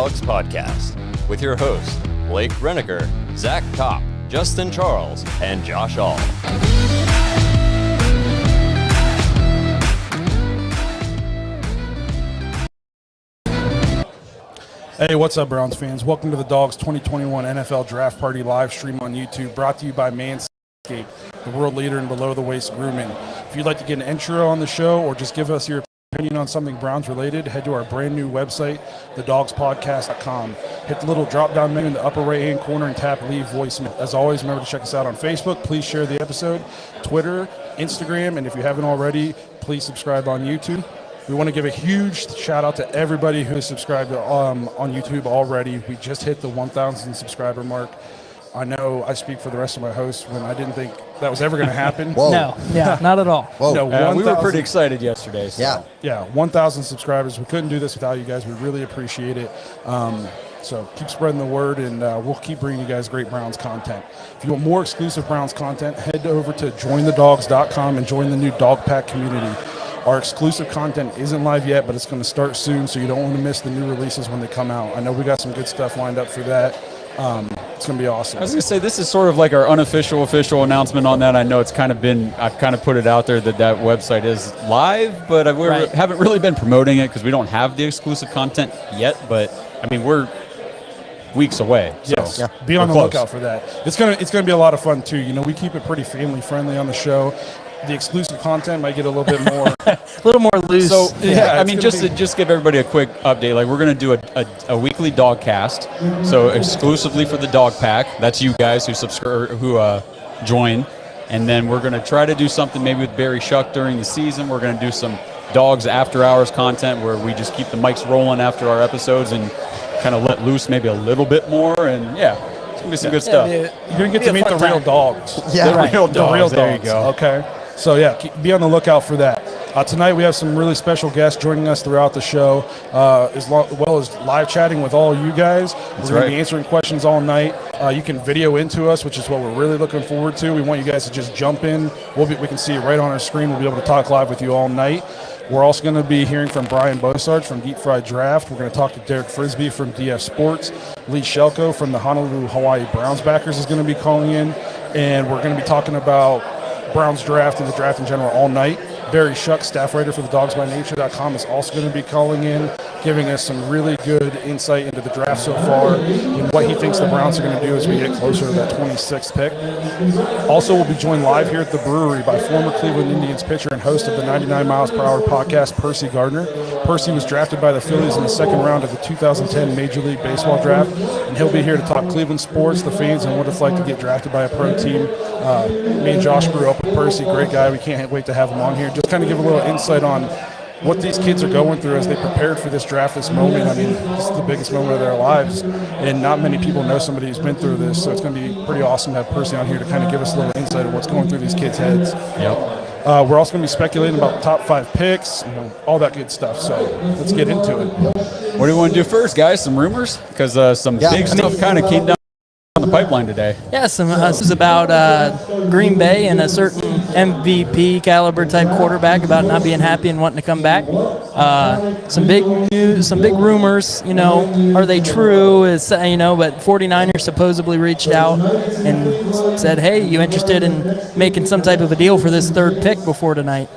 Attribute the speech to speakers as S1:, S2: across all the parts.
S1: Dawgs Podcast with your hosts, Blake Reneker, Zach Kopp, Justin Charles, and Josh All.
S2: Hey, what's up, Browns fans? Welcome to the Dawgs 2021 NFL Draft Party live stream on YouTube, brought to you by Manscaped, the world leader in below-the-waist grooming. If you'd like to get an intro on the show or just give us your opinion on something Browns related, head to our brand new website, thedawgspodcast.com. Hit the little drop-down menu in the upper right-hand corner and tap Leave Voicemail. As always, remember to check us out on Facebook. Please share the episode, Twitter, Instagram, and if you haven't already, please subscribe on YouTube. We want to give a huge shout out to everybody who has subscribed on YouTube already. We just hit the 1,000 subscriber mark. I know I speak for the rest of my hosts when I didn't think that was ever going to happen.
S3: No, not at all.
S2: No,
S4: we were pretty excited yesterday. So.
S2: Yeah, 1,000 subscribers. We couldn't do this without you guys. We really appreciate it. So keep spreading the word, and we'll keep bringing you guys great Browns content. If you want more exclusive Browns content, head over to jointhedawgs.com and join the new Dog Pack community. Our exclusive content isn't live yet, but it's going to start soon, so you don't want to miss the new releases when they come out. I know we got some good stuff lined up for that. It's going to be awesome.
S4: I was going to say, this is sort of like our unofficial official announcement on that. I know it's kind of been, I've kind of put it out there that website is live, but we haven't really been promoting it because we don't have the exclusive content yet. But, I mean, we're weeks away. So
S2: yes, be on the lookout for that. It's gonna be a lot of fun, too. You know, we keep it pretty family-friendly on the show. The exclusive content might get a little bit more
S3: a little more loose.
S4: So I mean, just to give everybody a quick update, like we're going to do a weekly dog cast, so exclusively for the Dog Pack. That's you guys who subscribe, who join, and then we're going to try to do something maybe with Barry Shuck during the season. We're going to do some Dogs After Hours content where we just keep the mics rolling after our episodes and kind of let loose maybe a little bit more, and it's going to be some good stuff.
S2: You're going to get to meet the real dogs.
S4: The real dogs.
S2: There you go. Okay. So, be on the lookout for that. Tonight we have some really special guests joining us throughout the show, as well as live chatting with all you guys. We're going to be answering questions all night. You can video into us, which is what we're really looking forward to. We want you guys to just jump in. We can see it right on our screen. We'll be able to talk live with you all night. We're also going to be hearing from Brian Bosarge from Deep Fried Draft. We're going to talk to Derek Frisbee from DF Sports. Lee Shelko from the Honolulu Hawaii Browns backers is going to be calling in. And we're going to be talking about Browns draft and the draft in general all night. Barry Shuck, staff writer for the DawgsByNature.com, is also going to be calling in, giving us some really good insight into the draft so far and what he thinks the Browns are going to do as we get closer to that 26th pick. Also, we'll be joined live here at the brewery by former Cleveland Indians pitcher and host of the 99 Miles Per Hour podcast, Percy Gardner. Percy was drafted by the Phillies in the second round of the 2010 Major League Baseball draft, and he'll be here to talk Cleveland sports, the fans, and what it's like to get drafted by a pro team. Me and Josh grew up with Percy, great guy. We can't wait to have him on here. Just kind of give a little insight on what these kids are going through as they prepared for this draft, this moment. I mean, this is the biggest moment of their lives, and not many people know somebody who's been through this, so it's going to be pretty awesome to have Percy on here to kind of give us a little insight of what's going through these kids' heads. We're also going to be speculating about the top 5 picks, all that good stuff, so let's get into it.
S4: What do you want to do first, guys? Some rumors? Because some big stuff kind of came down on the pipeline today.
S3: This is about Green Bay and a certain MVP caliber type quarterback about not being happy and wanting to come back. Some big news, some big rumors. Are they true? But 49ers supposedly reached out and said, "Hey, you interested in making some type of a deal for this third pick before tonight?"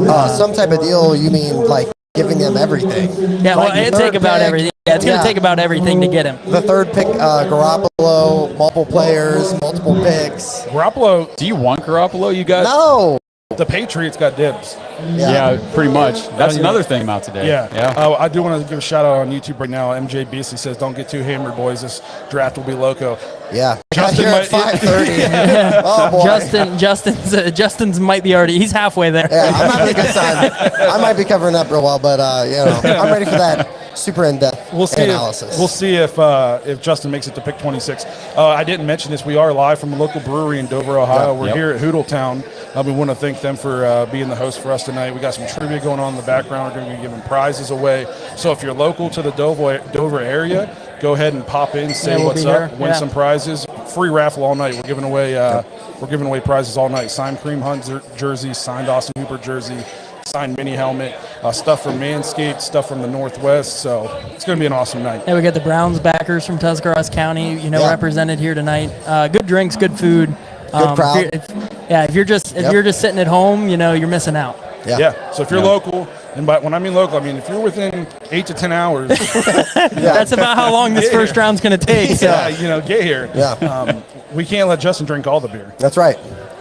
S5: Some type of deal? You mean like giving them everything?
S3: Yeah, well, it'd take about everything. Yeah, it's going to take about everything to get him.
S5: The third pick, Garoppolo, multiple players, multiple picks.
S2: Garoppolo.
S4: Do you want Garoppolo, you guys?
S5: No.
S2: The Patriots got dibs.
S4: Yeah, pretty much. That's another thing about today.
S2: Yeah. I do want to give a shout out on YouTube right now. MJ Beasley says, "Don't get too hammered, boys. This draft will be loco."
S5: Yeah.
S2: Justin
S5: at 5:30. Oh boy.
S3: Justin's might be already. He's halfway there.
S5: Yeah, I'm having a good time. I might be covering up real well, but I'm ready for that super in-depth analysis.
S2: We'll see if Justin makes it to pick 26. I didn't mention this. We are live from a local brewery in Dover, Ohio. We're here at Hoodletown. We want to thank them for being the host for us tonight. We got some trivia going on in the background. We're going to be giving prizes away. So if you're local to the Dover area, go ahead and pop in, say what's up, win some prizes. Free raffle all night. We're giving away prizes all night. Signed Kareem Hunt jersey, signed Austin Hooper jersey, signed mini helmet. stuff from Manscaped, stuff from the Northwest. So it's going to be an awesome night.
S3: Yeah, we got the Browns backers from Tuscarawas County, represented here tonight. Good drinks, good food.
S5: Good crowd.
S3: If you're just sitting at home, you're missing out.
S2: Yeah. So if you're local, and when I mean local, I mean if you're within 8 to 10 hours.
S3: That's about how long this first round's going to take. So.
S2: Yeah, get here.
S5: Yeah.
S2: We can't let Justin drink all the beer.
S5: That's right.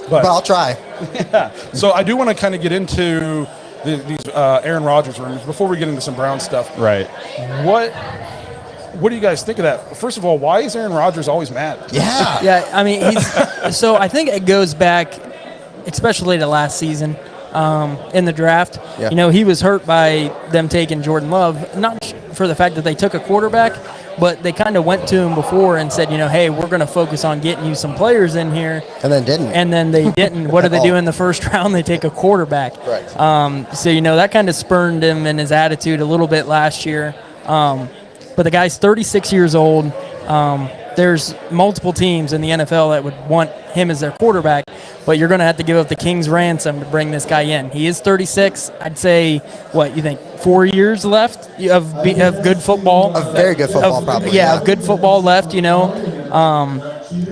S5: But I'll try.
S2: Yeah. So I do want to kind of get into these Aaron Rodgers rumors before we get into some Brown stuff.
S4: Right.
S2: What do you guys think of that? First of all, why is Aaron Rodgers always mad?
S5: Yeah.
S3: Yeah, I mean, so I think it goes back, especially to last season in the draft.
S5: Yeah.
S3: He was hurt by them taking Jordan Love, not for the fact that they took a quarterback, but they kind of went to him before and said, hey, we're going to focus on getting you some players in here.
S5: And then didn't.
S3: And then they didn't. What do they do in the first round? They take a quarterback.
S5: Right.
S3: So, that kind of spurned him in his attitude a little bit last year. But the guy's 36 years old. There's multiple teams in the NFL that would want him as their quarterback, but you're going to have to give up the king's ransom to bring this guy in. He is 36. I'd say, what, you think 4 years left of good football?
S5: Of very good football, probably.
S3: Yeah, of good football left,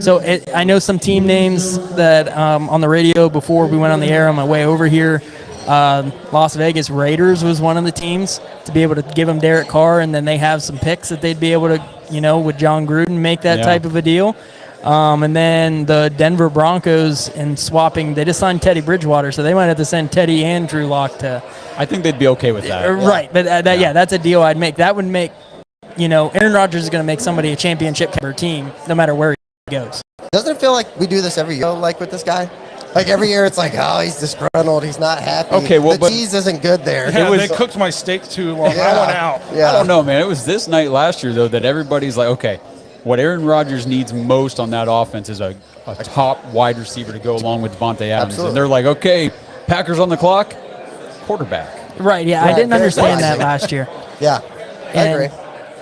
S3: So I know some team names that on the radio before we went on the air on my way over here. Las Vegas Raiders was one of the teams to be able to give him Derek Carr, and then they have some picks that they'd be able to, with John Gruden, make that type of a deal. And then the Denver Broncos they just signed Teddy Bridgewater, so they might have to send Teddy and Drew Lock to.
S4: I think they'd be okay with that.
S3: Right, but that's a deal I'd make. That would make, Aaron Rodgers is going to make somebody a championship caliber team no matter where he goes.
S5: Doesn't it feel like we do this every year, like with this guy? Like every year, it's like, oh, he's disgruntled. He's not happy.
S4: Okay, well,
S5: the cheese isn't good there.
S2: Yeah, they cooked my steak too long.
S5: Yeah.
S2: I went out.
S5: Yeah.
S4: I don't know, man. It was this night last year, though, that everybody's like, okay, what Aaron Rodgers needs most on that offense is a top wide receiver to go along with Devontae Adams.
S5: Absolutely.
S4: And they're like, okay, Packers on the clock, quarterback.
S3: Right, yeah,
S5: Right,
S3: I didn't
S5: very
S3: understand that
S5: classic.
S3: last year.
S5: Yeah, I agree.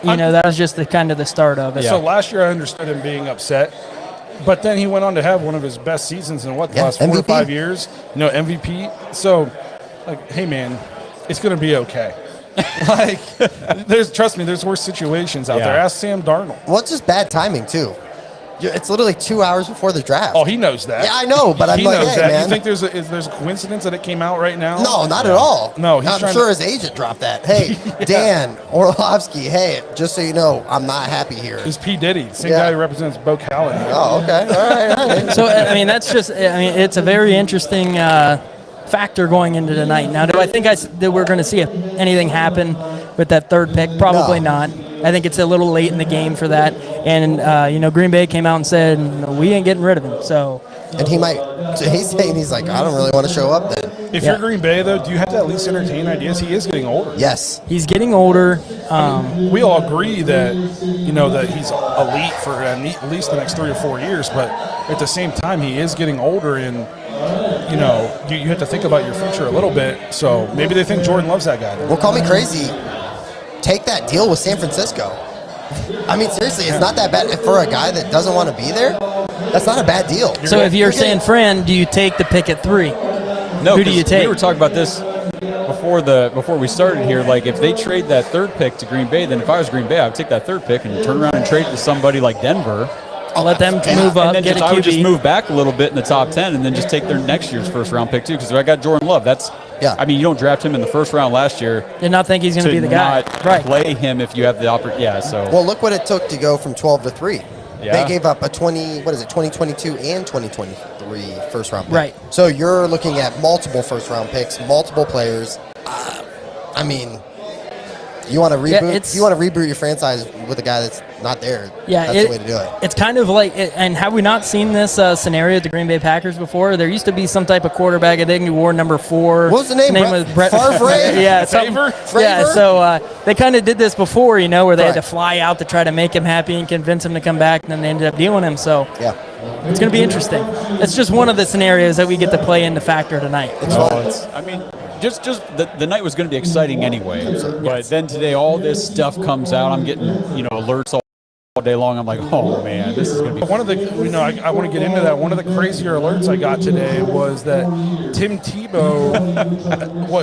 S3: That was just the start of it.
S2: So last year I understood him being upset, but then he went on to have one of his best seasons in the last 4 or
S5: MVP.
S2: 5 years. MVP. So, hey man, it's going to be okay. Trust me, there's worse situations out there. Ask Sam Darnold.
S5: Well, it's just bad timing too. It's literally 2 hours before the draft.
S2: Oh, he knows that.
S5: Yeah, I know, but I'm
S2: he
S5: like,
S2: knows
S5: hey,
S2: that.
S5: man.
S2: You think there's a coincidence that it came out right now?
S5: No, not at all.
S2: No, he's
S5: I'm
S2: trying
S5: sure
S2: to-
S5: his agent dropped that. Hey, Dan Orlovsky, hey, just so you know, I'm not happy here.
S2: It's P. Diddy, same
S5: Yeah.
S2: guy who represents Bo Callahan.
S5: Oh, okay. All right.
S3: So, it's a very interesting factor going into tonight. Now, do I think that we're going to see anything happen with that third pick? Probably
S5: No.
S3: not. I think it's a little late in the game for that. And, Green Bay came out and said, no, we ain't getting rid of him. So,
S5: And he's saying, he's like, I don't really want to show up then.
S2: If you're Green Bay, though, do you have to at least entertain ideas? He is getting older.
S5: Yes.
S3: he's getting older.
S2: We all agree that that he's elite for at least the next 3 or 4 years, but at the same time, he is getting older, and you have to think about your future a little bit. So maybe they think Jordan loves that guy.
S5: Well, call me crazy. Take that deal with San Francisco. I mean, seriously, it's not that bad for a guy that doesn't want to be there. That's not a bad deal.
S3: So if you're San Fran, do you take the pick at 3?
S4: No,
S3: Who do you
S4: 'cause
S3: take?
S4: We were talking about this before we started here. Like, if they trade that third pick to Green Bay, then if I was Green Bay, I would take that third pick and turn around and trade it to somebody like Denver.
S3: I'll let them move up,
S4: And then
S3: get a
S4: I would just
S3: QB.
S4: move back a little bit in the top 10 and then just take their next year's first round pick too. Because if I got Jordan Love, I mean, you don't draft him in the first round last year.
S3: Did not think he's going to be the guy.
S4: Not
S3: Right.
S4: play him if you have the opportunity. Yeah, so.
S5: Well, look what it took to go from 12 to 3.
S4: Yeah.
S5: They gave up a 2022 and 2023 first round pick.
S3: Right.
S5: So you're looking at multiple first round picks, multiple players. I mean, you want to reboot? You want to reboot your franchise with a guy that's not there?
S3: Yeah,
S5: that's the way to do it.
S3: It's kind of like, and have we not seen this scenario at the Green Bay Packers before? There used to be some type of quarterback. I think he wore number 4.
S5: What was the name?
S3: His name was Brett
S5: Favre?
S3: Yeah, something-
S2: Favre?
S3: Yeah, so they kind of did this before, where they had to
S5: Correct.
S3: fly out to try to make him happy and convince him to come back, and then they ended up dealing him. So
S5: Yeah.
S3: it's going to be interesting. It's just one of the scenarios that we get to play into factor tonight.
S4: I mean, just the night was going to be exciting anyway. But then today, all this stuff comes out. I'm getting alerts all day long. I'm like, oh man, this is gonna be.
S2: One of the, I want to get into that. One of the crazier alerts I got today was that Tim Tebow,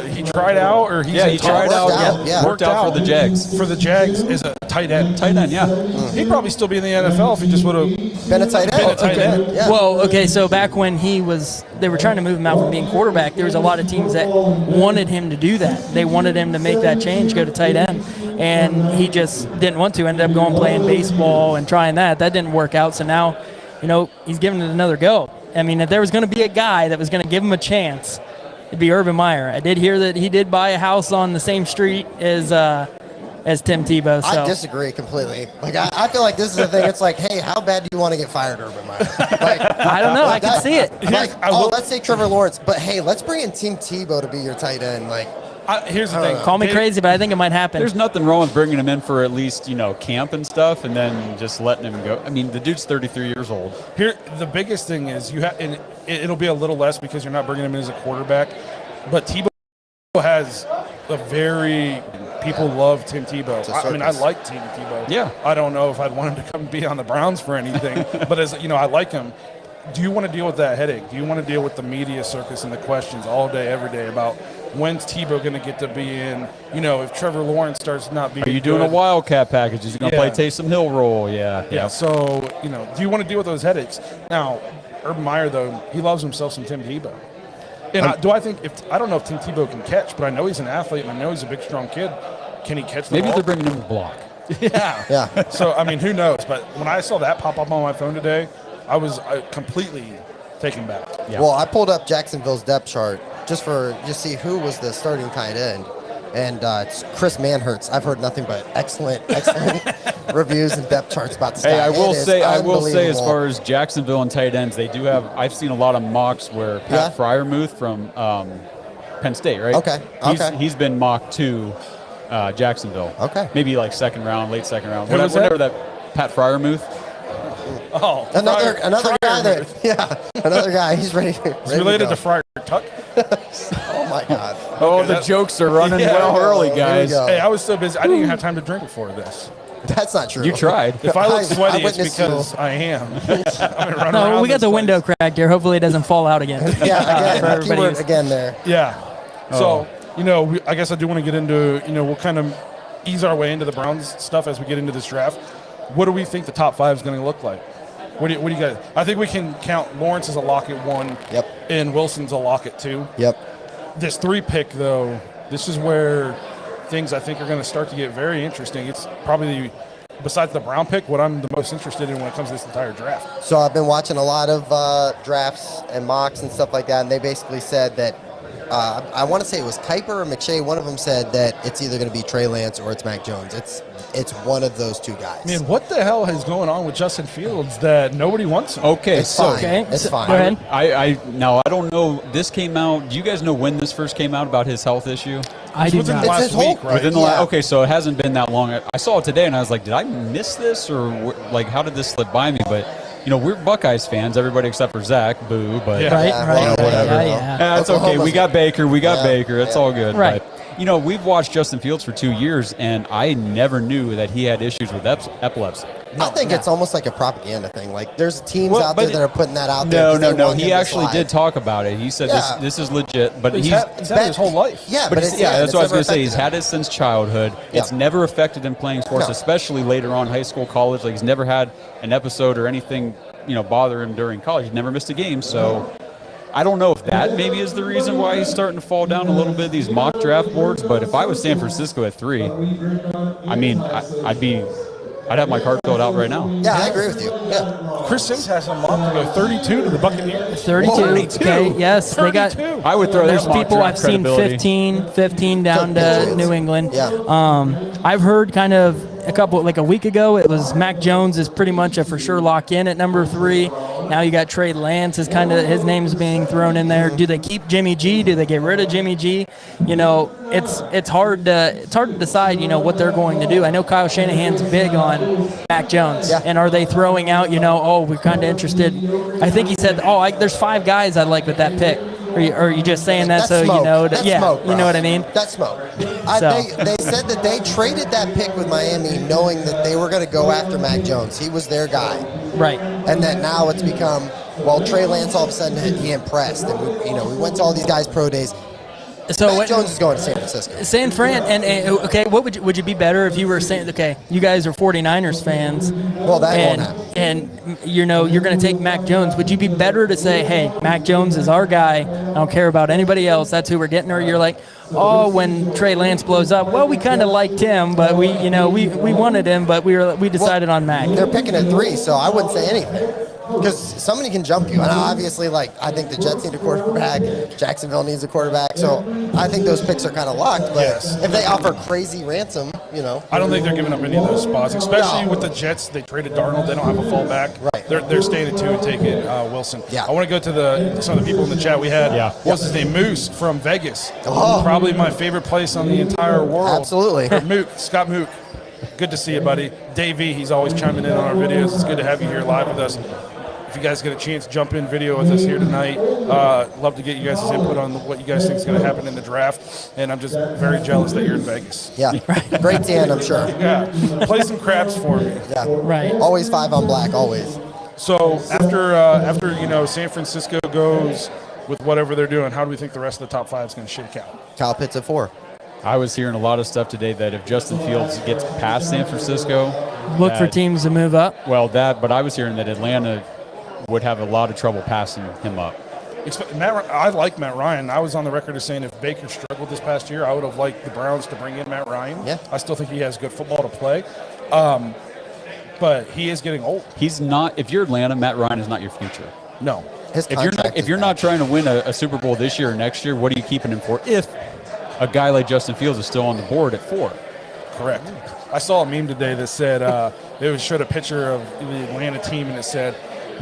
S2: he tried out or
S4: he tried out. Worked out for the Jags.
S2: For the Jags is a tight end.
S4: Tight end, yeah.
S2: He'd probably still be in the NFL if he just would have
S5: been a tight end.
S3: Yeah. Well, okay, so back when they were trying to move him out from being quarterback, there was a lot of teams that wanted him to do that. They wanted him to make that change, go to tight end, and he just didn't want to. Ended up going playing baseball and trying that. That didn't work out, so now, he's giving it another go. I mean, if there was going to be a guy that was going to give him a chance, it'd be Urban Meyer. I did hear that he did buy a house on the same street as Tim Tebow. So.
S5: I disagree completely. Like, I feel like this is the thing. It's like, hey, how bad do you want to get fired, Urban Meyer? Like,
S3: I don't know. I can see it.
S5: Like, let's say Trevor Lawrence, but hey, let's bring in Tim Tebow to be your tight end. Like,
S2: here's the thing.
S3: Call me crazy, but I think it might happen.
S4: There's nothing wrong with bringing him in for at least, camp and stuff, and then just letting him go. I mean, the dude's 33 years old.
S2: Here, the biggest thing is and it'll be a little less because you're not bringing him in as a quarterback, but Tebow has people love Tim Tebow. I like Tim Tebow.
S4: Yeah.
S2: I don't know if I'd want him to come be on the Browns for anything, but I like him. Do you want to deal with that headache? Do you want to deal with the media circus and the questions all day, every day about when's Tebow going to get to be in? If Trevor Lawrence starts not being
S4: Are you doing a Wildcat package? Is he going to play Taysom Hill role? Yeah.
S2: So, do you want to deal with those headaches? Now, Urban Meyer, though, he loves himself some Tim Tebow. And I don't know if Tim Tebow can catch, but I know he's an athlete and I know he's a big, strong kid. Can he catch the ball?
S4: Maybe they're bringing him to block.
S2: Yeah. So, who knows? But when I saw that pop up on my phone today, I was completely taken back.
S5: Yeah. Well, I pulled up Jacksonville's depth chart just see who was the starting tight end. And it's Chris Manhertz. I've heard nothing but excellent reviews and depth charts about this guy.
S4: Hey, I will say, as far as Jacksonville and tight ends, they do have. I've seen a lot of mocks where Pat Freiermuth from Penn State, right?
S5: Okay.
S4: He's been mocked to Jacksonville.
S5: Okay.
S4: Maybe like late second round. Whatever that Pat Freiermuth.
S2: Oh,
S5: another guy there. Yeah, another guy. He's ready.
S2: He's related to Friar Tuck.
S5: Oh my God.
S4: The jokes are running early, guys.
S2: Hey, I was so busy. I didn't even have time to drink before this.
S5: That's not true.
S4: You tried.
S2: If I look sweaty, it's because I am.
S3: No, we got the window cracked here. Hopefully, it doesn't fall out again.
S5: Yeah, keyword again there.
S2: Yeah. So, I guess I do want to get into, we'll kind of ease our way into the Browns stuff as we get into this draft. What do we think the top 5 is going to look like? What do you guys? I think we can count Lawrence as a lock at 1.
S5: Yep.
S2: And Wilson's a lock at 2.
S5: Yep.
S2: This 3 pick, though, this is where things I think are going to start to get very interesting. It's probably, besides the Brown pick, what I'm the most interested in when it comes to this entire draft.
S5: So I've been watching a lot of drafts and mocks and stuff like that, and they basically said that I want to say it was Kuiper or McShay. One of them said that it's either going to be Trey Lance or it's Mac Jones. It's one of those two guys.
S2: Man, what the hell is going on with Justin Fields that nobody wants him?
S5: It's fine. It's fine.
S3: Go ahead.
S4: I don't know. This came out. Do you guys know when this first came out about his health issue?
S3: I do not.
S2: Last week, right?
S4: Within the okay, so it hasn't been that long. I saw it today and I was like, did I miss this or how did this slip by me? But we're Buckeyes fans, everybody except for Zach. Boo, but whatever.
S3: Yeah.
S4: That's okay. We got Baker. Baker. It's all good.
S3: Right.
S4: But, we've watched Justin Fields for 2 years, and I never knew that he had issues with epilepsy.
S5: I think it's almost like a propaganda thing. Like, there's teams out there that are putting that out there.
S4: No. He actually did talk about it. He said this is legit. But
S2: he's had it his whole life.
S5: Yeah,
S4: that's what I was going to say. He's had it since childhood. Yeah. It's never affected him playing sports, especially later on, high school, college. Like, he's never had an episode or anything, bother him during college. He never missed a game, so I don't know if that maybe is the reason why he's starting to fall down a little bit, these mock draft boards. But if I was San Francisco at 3, I mean, I'd have my card filled out right now.
S5: Yeah, I agree with you. Yeah.
S2: Chris Sims has him mocked to go 32 to the Buccaneers.
S3: 32. Okay, yes.
S2: 32.
S3: They got.
S4: I would throw
S3: There's
S4: their
S3: people I've seen 15 down to New England.
S5: Yeah.
S3: I've heard kind of a week ago, it was Mac Jones is pretty much a for sure lock in at number 3. Now you got Trey Lance is his name's being thrown in there. Do they keep Jimmy G? Do they get rid of Jimmy G? It's hard to decide, what they're going to do. I know Kyle Shanahan's big on Mac Jones.
S5: Yeah.
S3: And are they throwing out, we're kind of interested. I think he said, there's 5 guys I like with that pick. Or are you just saying that
S5: That's
S3: so
S5: smoke.
S3: you know?
S5: That's
S3: Yeah,
S5: smoke,
S3: you
S5: bro.
S3: know what I mean.
S5: That's smoke.
S3: So.
S5: They said that they traded that pick with Miami knowing that they were going to go after Mac Jones. He was their guy.
S3: Right.
S5: And that now it's become, well, Trey Lance all of a sudden he impressed. And we went to all these guys' pro days.
S3: So
S5: Mac Jones is going to San Francisco.
S3: San Fran, and okay, what would you be better if you were saying, okay, you guys are 49ers fans.
S5: Well, that won't happen.
S3: And you're going to take Mac Jones. Would you be better to say, hey, Mac Jones is our guy. I don't care about anybody else. That's who we're getting. Or you're like, oh, when Trey Lance blows up, well, we kind of liked him, but we wanted him, but we decided on Mac.
S5: They're picking at 3, so I wouldn't say anything. Because somebody can jump you. And obviously, I think the Jets need a quarterback. Jacksonville needs a quarterback. So I think those picks are kind of locked. But if they offer crazy ransom,
S2: I don't think they're giving up any of those spots, especially with the Jets. They traded Darnold. They don't have a fallback.
S5: Right.
S2: They're staying at 2 and taking Wilson.
S5: Yeah.
S2: I want to go to some of the people in the chat. We had, what's his name? Moose from Vegas.
S5: Oh.
S2: Probably my favorite place on the entire world.
S5: Absolutely.
S2: Scott Mook. Good to see you, buddy. Dave V, he's always chiming in on our videos. It's good to have you here live with us. If you guys get a chance, jump in video with us here tonight. Love to get you guys' input on what you guys think is going to happen in the draft. And I'm just very jealous that you're in Vegas.
S5: Yeah. Great tan, I'm sure.
S2: Yeah. Play some craps for me.
S5: Yeah.
S3: Right.
S5: Always 5 on black, always.
S2: So after San Francisco goes with whatever they're doing, how do we think the rest of the top 5 is going to shake out?
S5: Kyle Pitts at 4.
S4: I was hearing a lot of stuff today that if Justin Fields gets past San Francisco,
S3: Look for teams to move up.
S4: Well, but I was hearing that Atlanta would have a lot of trouble passing him up.
S2: I like Matt Ryan. I was on the record as saying if Baker struggled this past year, I would have liked the Browns to bring in Matt Ryan.
S5: Yeah.
S2: I still think he has good football to play. But he is getting old.
S4: He's not. If you're Atlanta, Matt Ryan is not your future.
S2: No.
S4: If you're not trying to win a Super Bowl this year or next year, what are you keeping him for? If a guy like Justin Fields is still on the board at 4.
S2: Correct. I saw a meme today that said it showed a picture of the Atlanta team and it said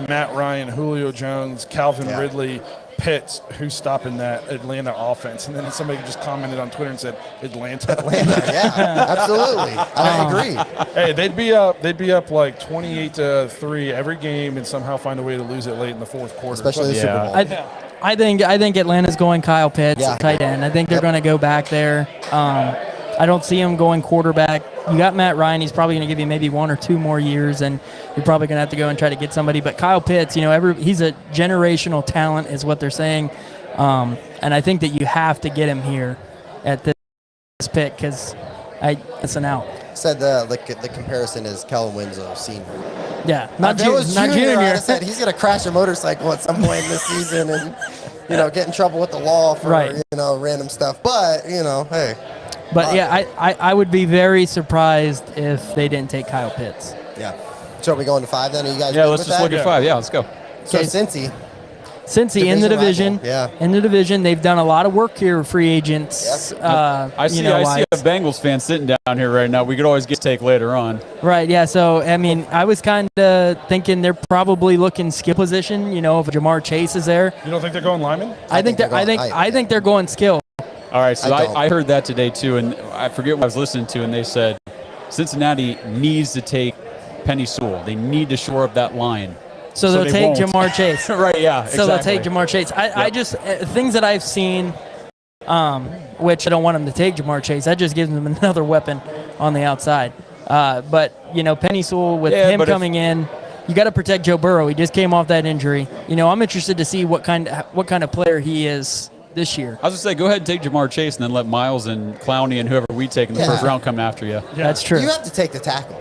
S2: Matt Ryan, Julio Jones, Calvin Ridley, Pitts, who's stopping that Atlanta offense? And then somebody just commented on Twitter and said Atlanta.
S5: Yeah, absolutely. I agree.
S2: Hey, they'd be up like 28-3 every game and somehow find a way to lose it late in the fourth quarter.
S5: Especially the Super Bowl.
S3: I think Atlanta's going Kyle Pitts,
S5: Yeah.
S3: tight end. I think they're going to go back there. I don't see him going quarterback. You got Matt Ryan. He's probably going to give you maybe 1 or 2 more years, and you're probably going to have to go and try to get somebody. But Kyle Pitts, he's a generational talent is what they're saying. And I think that you have to get him here at this pick because it's an out.
S5: Said the comparison is Kellen Winslow, senior.
S3: Yeah,
S5: Not junior. I
S3: junior.
S5: said he's going to crash a motorcycle at some point this season and, get in trouble with the law for, random stuff. But, hey.
S3: But, I would be very surprised if they didn't take Kyle Pitts.
S5: Yeah. So are we going to 5 then? Are you guys
S4: Yeah,
S5: good
S4: let's
S5: with
S4: just
S5: that?
S4: look at 5. Yeah, let's go.
S5: So
S3: Okay.
S5: Cincy
S3: in the division.
S5: rival. Yeah.
S3: In the division. They've done a lot of work here, free agents.
S5: Yep.
S4: I see a Bengals fan sitting down here right now. We could always get take later on.
S3: Right, yeah. So, I was kind of thinking they're probably looking skill position, if Jamar Chase is there.
S2: You don't think they're going lineman?
S3: I think they're going skill.
S4: All right, so
S5: I don't.
S4: I heard that today too, and I forget what I was listening to, and they said Cincinnati needs to take Penny Sewell. They need to shore up that line.
S3: So they'll
S4: they
S3: take
S4: won't.
S3: Jamar Chase.
S4: Right, yeah,
S3: So they'll take Jamar Chase. I just things that I've seen, which I don't want them to take Jamar Chase. That just gives them another weapon on the outside. But Penny Sewell with him coming in, you got to protect Joe Burrow. He just came off that injury. I'm interested to see what kind of player he is this year.
S4: I was going to say, go ahead and take Jamar Chase and then let Miles and Clowney and whoever we take in the first round come after you.
S2: Yeah.
S3: That's true.
S5: You have to take the tackle.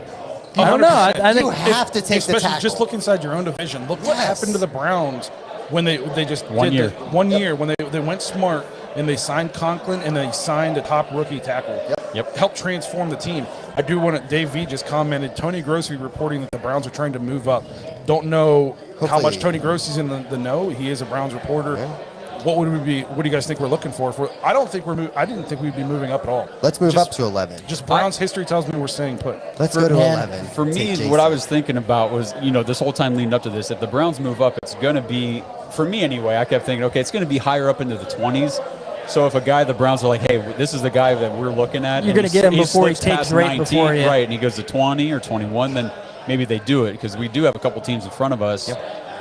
S3: I don't know. I think
S5: You have to take the
S2: Especially
S5: tackle.
S2: just look inside your own division. Look what happened to the Browns when they just
S4: One
S2: did
S4: year.
S2: One year when they went smart and they signed Conklin and they signed a top rookie tackle.
S4: Yep.
S2: Helped transform the team. I do want to. Dave V just commented. Tony Grossi reporting that the Browns are trying to move up. Don't know how much Tony Grossi's in the know. He is a Browns reporter.
S5: Yeah.
S2: What would we be? What do you guys think we're looking for? I don't think I didn't think we'd be moving up at all.
S5: Let's move
S2: Just-
S5: up to 11.
S2: Just Browns history tells me we're staying put.
S5: Let's go to 11.
S4: For me,
S5: Take
S4: what I
S5: Jason.
S4: was thinking about was, this whole time leading up to this, if the Browns move up, it's going to be, for me anyway, I kept thinking, okay, it's going to be higher up into the 20s. So if a guy, the Browns are like, hey, this is the guy that we're looking at.
S3: You're
S4: and
S3: going to get him before he
S4: slips
S3: takes
S4: past
S3: right
S4: 19,
S3: before you.
S4: Right, and he goes to 20 or 21, then maybe they do it because we do have a couple teams in front of us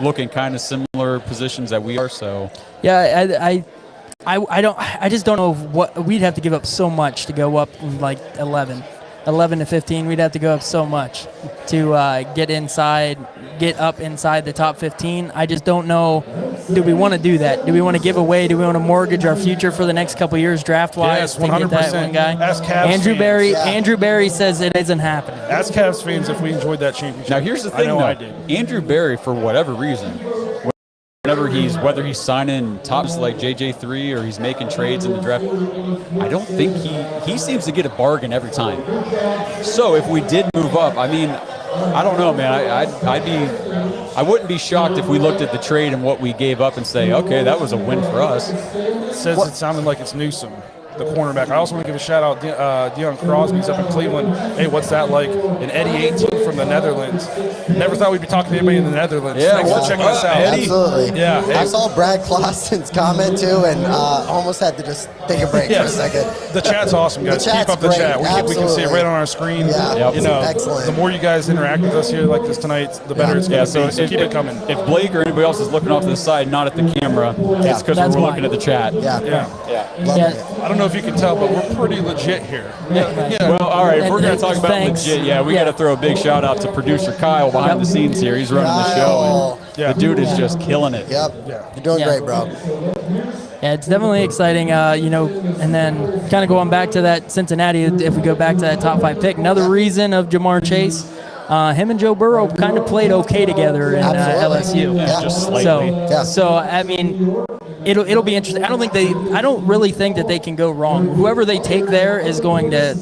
S4: looking kind of similar positions that we are. So
S3: Yeah, I just don't know what we'd have to give up so much to go up like 11 to 15. We'd have to go up so much to get up inside the top 15. I just don't know. Do we want to do that? Do we want to give away? Do we want to mortgage our future for the next couple of years draft-wise?
S2: Yes,
S3: to get that
S2: 100%.
S3: one guy?
S2: Ask Cavs
S3: Andrew
S2: fans.
S3: Berry.
S5: Yeah.
S3: Andrew Berry says it isn't happening.
S2: Ask Cavs fans if we enjoyed that championship.
S4: now here's the thing,
S2: I know
S4: though.
S2: I did.
S4: Andrew Berry, for whatever reason, whether he's signing tops like JJ3 or he's making trades in the draft, I don't think he seems to get a bargain every time. So if we did move up, I mean, I don't know, man. I wouldn't be shocked if we looked at the trade and what we gave up and say, okay, that was a win for us.
S2: It says it sounded like it's Newsom, the cornerback. I also want to give a shout out Deion Crosby's up in Cleveland. Hey, what's that like? And Eddie 18 from the Netherlands. Never thought we'd be talking to anybody in the Netherlands.
S4: Yeah,
S2: Thanks for checking us out.
S4: Eddie.
S5: Absolutely.
S2: Yeah, hey.
S5: I saw Brad Clausen's comment too, and almost had to just take a break for a second.
S2: The chat's awesome, guys.
S5: The chat's
S2: Keep up the
S5: great.
S2: chat. We can see it
S5: Absolutely.
S2: right on our screen.
S5: Yeah.
S4: Yep.
S2: You know,
S5: Excellent.
S2: the more you guys interact with us here like this tonight, the better it's going to be. So keep it coming.
S4: If Blake or anybody else is looking off to the side, not at the camera, it's because
S3: That's
S4: we're
S3: why.
S4: looking at the chat.
S5: Yeah.
S2: Yeah.
S5: Loving
S3: Yeah.
S5: it.
S2: I don't know if you can tell, but we're pretty legit here.
S4: Well, all right. If we're going to talk about
S3: Thanks.
S4: legit, we
S3: Yeah.
S4: got to throw a big shout out to producer Kyle behind the scenes here. He's running the show,
S5: Kyle.
S4: and
S2: Yeah.
S4: the dude is just killing it.
S5: Yep.
S2: Yeah.
S5: You're doing
S3: Yeah.
S5: great, bro.
S3: Yeah, it's definitely exciting, and then kind of going back to that Cincinnati, if we go back to that top 5 pick, another reason of Jamar Chase, him and Joe Burrow kind of played okay together in
S5: Absolutely.
S3: LSU.
S5: Yeah.
S4: Just slightly.
S3: So I mean, it'll be interesting. I don't really think that they can go wrong. Whoever they take there is going to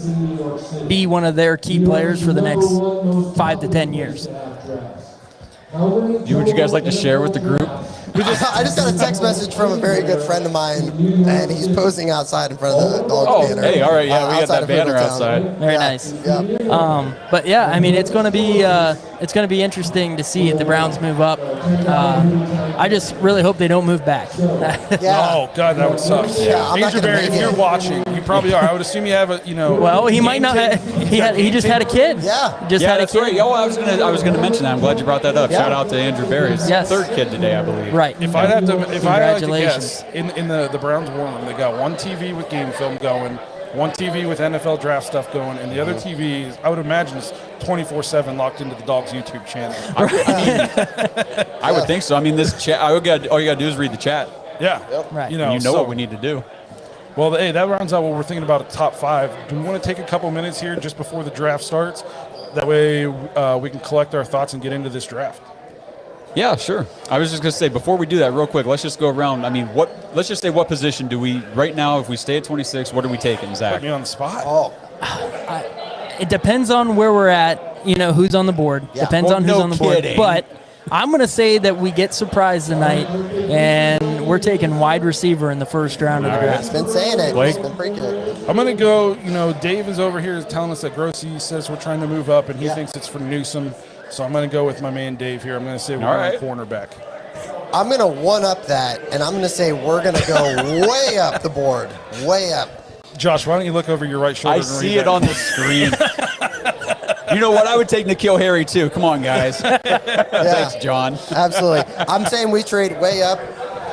S3: be one of their key players for the next 5 to 10 years.
S4: Would you guys like to share with the group?
S5: I just got a text message from a very good friend of mine, and he's posing outside in front of the Dawgs banner.
S4: Hey, all right, yeah, we got
S5: outside
S4: that
S5: of
S4: banner
S5: Rivertown.
S4: outside.
S3: Very
S5: Yeah.
S3: nice.
S5: Yeah.
S3: But yeah, I mean, it's going to be interesting to see if the Browns move up. I just really hope they don't move back.
S5: Yeah.
S2: Oh, God, that would suck.
S5: Yeah, I'm not
S2: Andrew
S5: gonna
S2: Berry,
S5: make
S2: if you're
S5: it.
S2: watching, you probably are. I would assume you have a,
S3: Well, he might not. He just had a kid.
S5: Yeah.
S3: Just
S4: Yeah,
S3: had a
S4: that's
S3: kid.
S4: right. Oh, I was gonna mention that. I'm glad you brought that up.
S5: Yeah.
S4: Shout out to Andrew Berry's
S3: Yes.
S4: third kid today, I believe.
S3: Right.
S2: If I had to guess,
S3: Congratulations.
S2: in the Browns war room, they got one TV with game film going, one TV with NFL draft stuff going, and the other TV, I would imagine, is 24/7 locked into the Dawgs YouTube channel.
S4: I would think so. I mean, this chat. All you gotta do is read the chat.
S2: Yeah.
S3: Right.
S2: You know,
S4: So
S2: so-
S4: what we need to do.
S2: Well, hey, that rounds out what we're thinking about a top 5. Do we want to take a couple minutes here just before the draft starts? That way we can collect our thoughts and get into this draft.
S4: Yeah, sure. I was just gonna say before we do that, real quick. Let's just go around. I mean, let's just say what position do we right now? If we stay at 26, what are we taking, Zach?
S2: Put me on the spot.
S5: Oh.
S3: It depends on where we're at. Who's on the board.
S5: Yeah.
S3: Depends
S4: Well,
S3: on who's
S4: no
S3: on the board.
S4: kidding.
S3: But I'm going to say that we get surprised tonight, and we're taking wide receiver in the first round of the draft.
S5: He's been saying it.
S4: Blake?
S5: He's been preaching it.
S2: I'm going to go, Dave is over here telling us that Grossi says we're trying to move up, and he
S5: Yeah.
S2: thinks it's for Newsom. So I'm going to go with my man Dave here. I'm going to say we're
S4: All
S2: going
S4: right.
S2: cornerback.
S5: I'm going to one-up that, and I'm going to say we're going to go way up the board. Way up.
S2: Josh, why don't you look over your right shoulder
S4: I
S2: and
S4: see
S2: read
S4: it
S2: that?
S4: on the screen. You know what? I would take N'Keal Harry too. Come on, guys. Thanks, John.
S5: Absolutely. I'm saying we trade way up,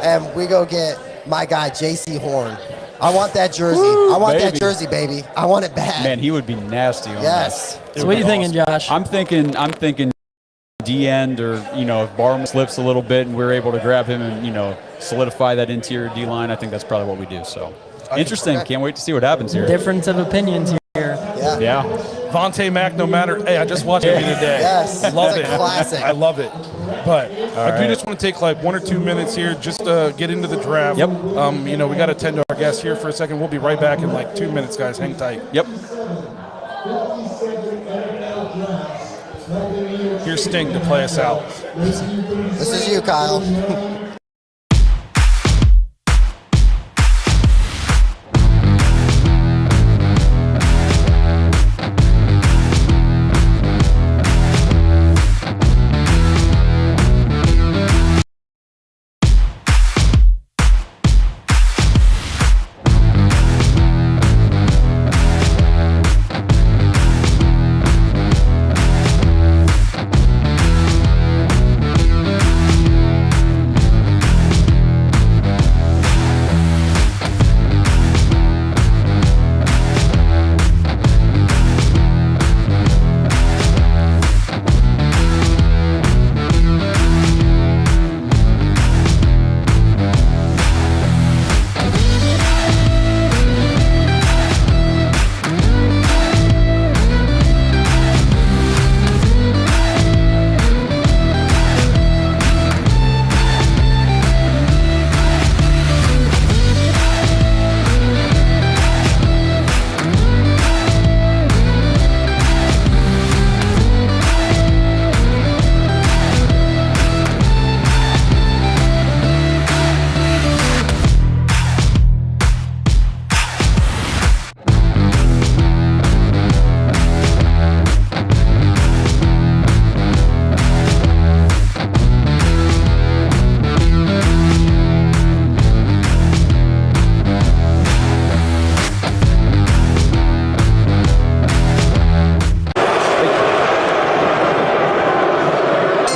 S5: and we go get my guy, J.C. Horn. I want that jersey. I want that
S4: baby.
S5: jersey, baby. I want it bad.
S4: Man, he would be nasty on
S5: Yes.
S3: So what are you thinking, Josh?
S4: I'm thinking D end, or if Barham slips a little bit and we're able to grab him and solidify that interior D line, I think that's probably what we do. So interesting. Can't wait to see what happens here.
S3: Difference of opinions here.
S5: Yeah.
S4: Yeah.
S2: Vontae Mack, no matter. Hey, I just watched it today.
S5: Yes.
S2: Love
S5: It's
S2: it.
S5: a classic.
S2: I love it. But I do
S4: right.
S2: just want to take like 1 or 2 minutes here just to get into the draft.
S4: Yep.
S2: We got to attend to our guests here for a second. We'll be right back in like 2 minutes, guys. Hang tight.
S4: Yep.
S2: Here's Sting to play us out.
S5: This is you, Kyle.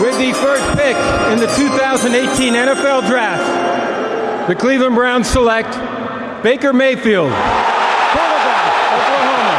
S6: With the first pick in the 2018 NFL Draft, the Cleveland Browns select Baker Mayfield, quarterback, Oklahoma.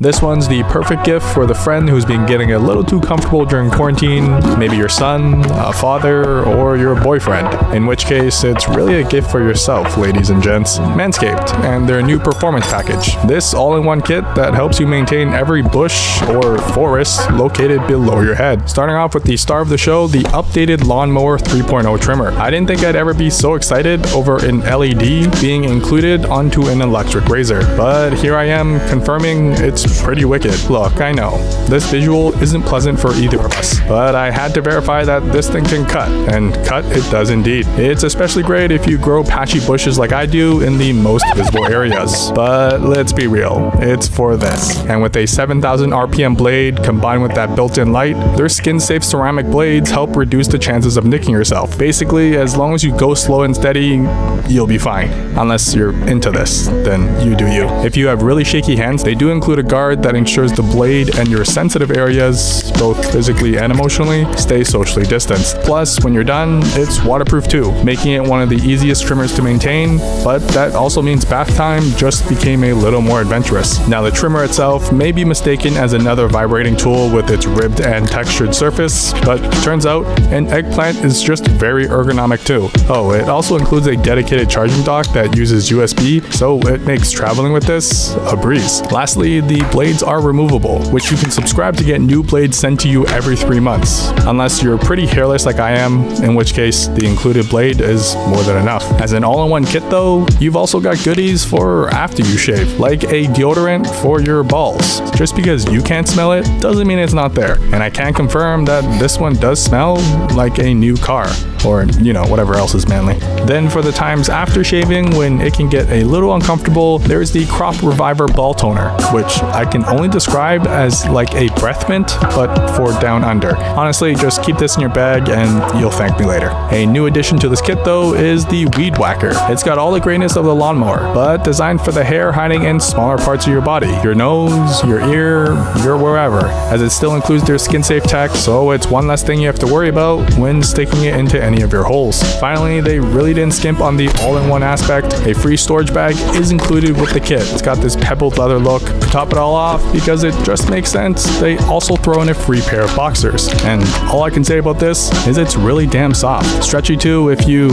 S7: This one's the perfect gift for the friend who's been getting a little too comfortable during quarantine, maybe your son, a father, or your boyfriend. In which case, it's really a gift for yourself, ladies and gents. Manscaped and their new performance package. This all-in-one kit that helps you maintain every bush or forest located below your head. Starting off with the star of the show, the updated Lawnmower 3.0 trimmer. I didn't think I'd ever be so excited over an LED being included onto an electric razor, but here I am confirming it's pretty wicked. Look, I know, this visual isn't pleasant for either of us, but I had to verify that this thing can cut, and cut it does indeed. It's especially great if you grow patchy bushes like I do in the most visible areas. But let's be real, it's for this. And with a 7,000 RPM blade combined with that built-in light, their skin-safe ceramic blades help reduce the chances of nicking yourself. Basically, as long as you go slow and steady, you'll be fine. Unless you're into this, then you do you. If you have really shaky hands, they do include a guard that ensures the blade and your sensitive areas, both physically and emotionally, stay socially distanced. Plus, when you're done, it's waterproof too, making it one of the easiest trimmers to maintain, but that also means bath time just became a little more adventurous. Now, the trimmer itself may be mistaken as another vibrating tool with its ribbed and textured surface, but turns out an eggplant is just very ergonomic too. Oh, it also includes a dedicated charging dock that uses USB, so it makes traveling with this a breeze. Lastly, the blades are removable, which you can subscribe to get new blades sent to you every 3 months. Unless you're pretty hairless like I am, in which case the included blade is more than enough. As an all-in-one kit though, you've also got goodies for after you shave, like a deodorant for your balls. Just because you can't smell it doesn't mean it's not there. And I can confirm that this one does smell like a new car. Or, you know, whatever else is manly. Then for the times after shaving, when it can get a little uncomfortable, there's the Crop Reviver Ball Toner, which I can only describe as like a breath mint, but for down under. Honestly, just keep this in your bag and you'll thank me later. A new addition to this kit though is the Weed Whacker. It's got all the greatness of the lawnmower, but designed for the hair hiding in smaller parts of your body. Your nose, your ear, your wherever, as it still includes their skin-safe tech, so it's one less thing you have to worry about when sticking it into any of your holes. Finally, they really didn't skimp on the all-in-one aspect. A free storage bag is included with the kit. It's got this pebbled leather look. To top it all off, because it just makes sense, they also throw in a free pair of boxers. And all I can say about this is it's really damn soft. Stretchy too if you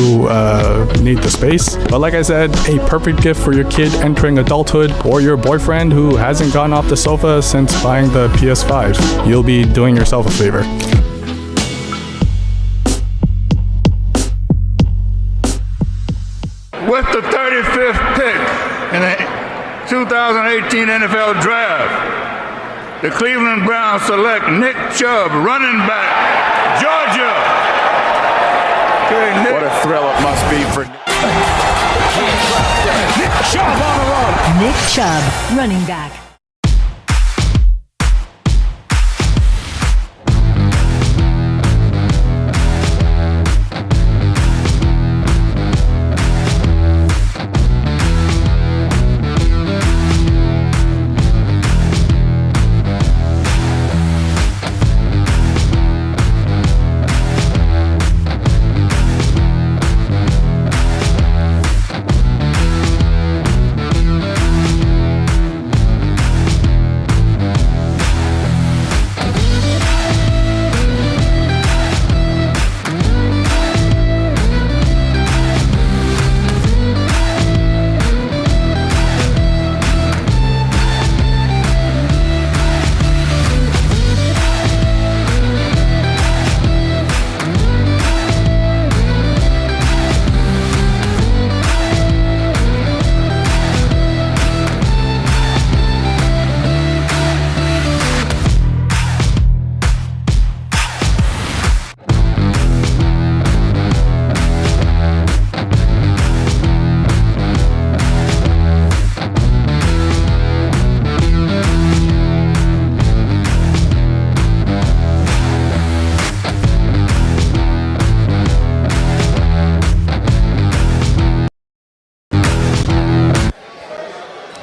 S7: need the space. But like I said, a perfect gift for your kid entering adulthood or your boyfriend who hasn't gotten off the sofa since buying the PS5. You'll be doing yourself a favor.
S8: With the 35th pick in the 2018 NFL Draft, the Cleveland Browns select Nick Chubb, running back, Georgia. Okay, Nick.
S9: What a thrill it must be for
S8: Nick Chubb on the run.
S10: Nick Chubb, running back.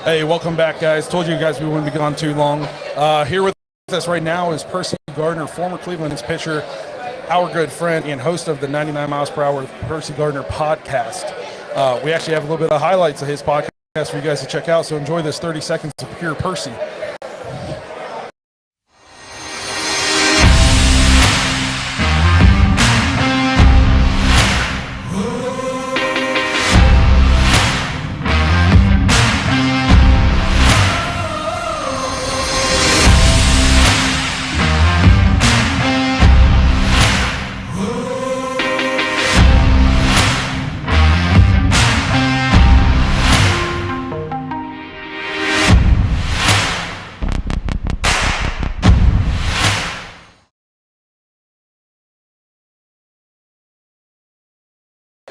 S2: Hey, welcome back, guys. Told you guys we wouldn't be gone too long. Here with us right now is Percy Gardner, former Cleveland pitcher, our good friend and host of the 99 Miles Per Hour Percy Gardner podcast. We actually have a little bit of highlights of his podcast for you guys to check out, so enjoy this 30 seconds of pure Percy.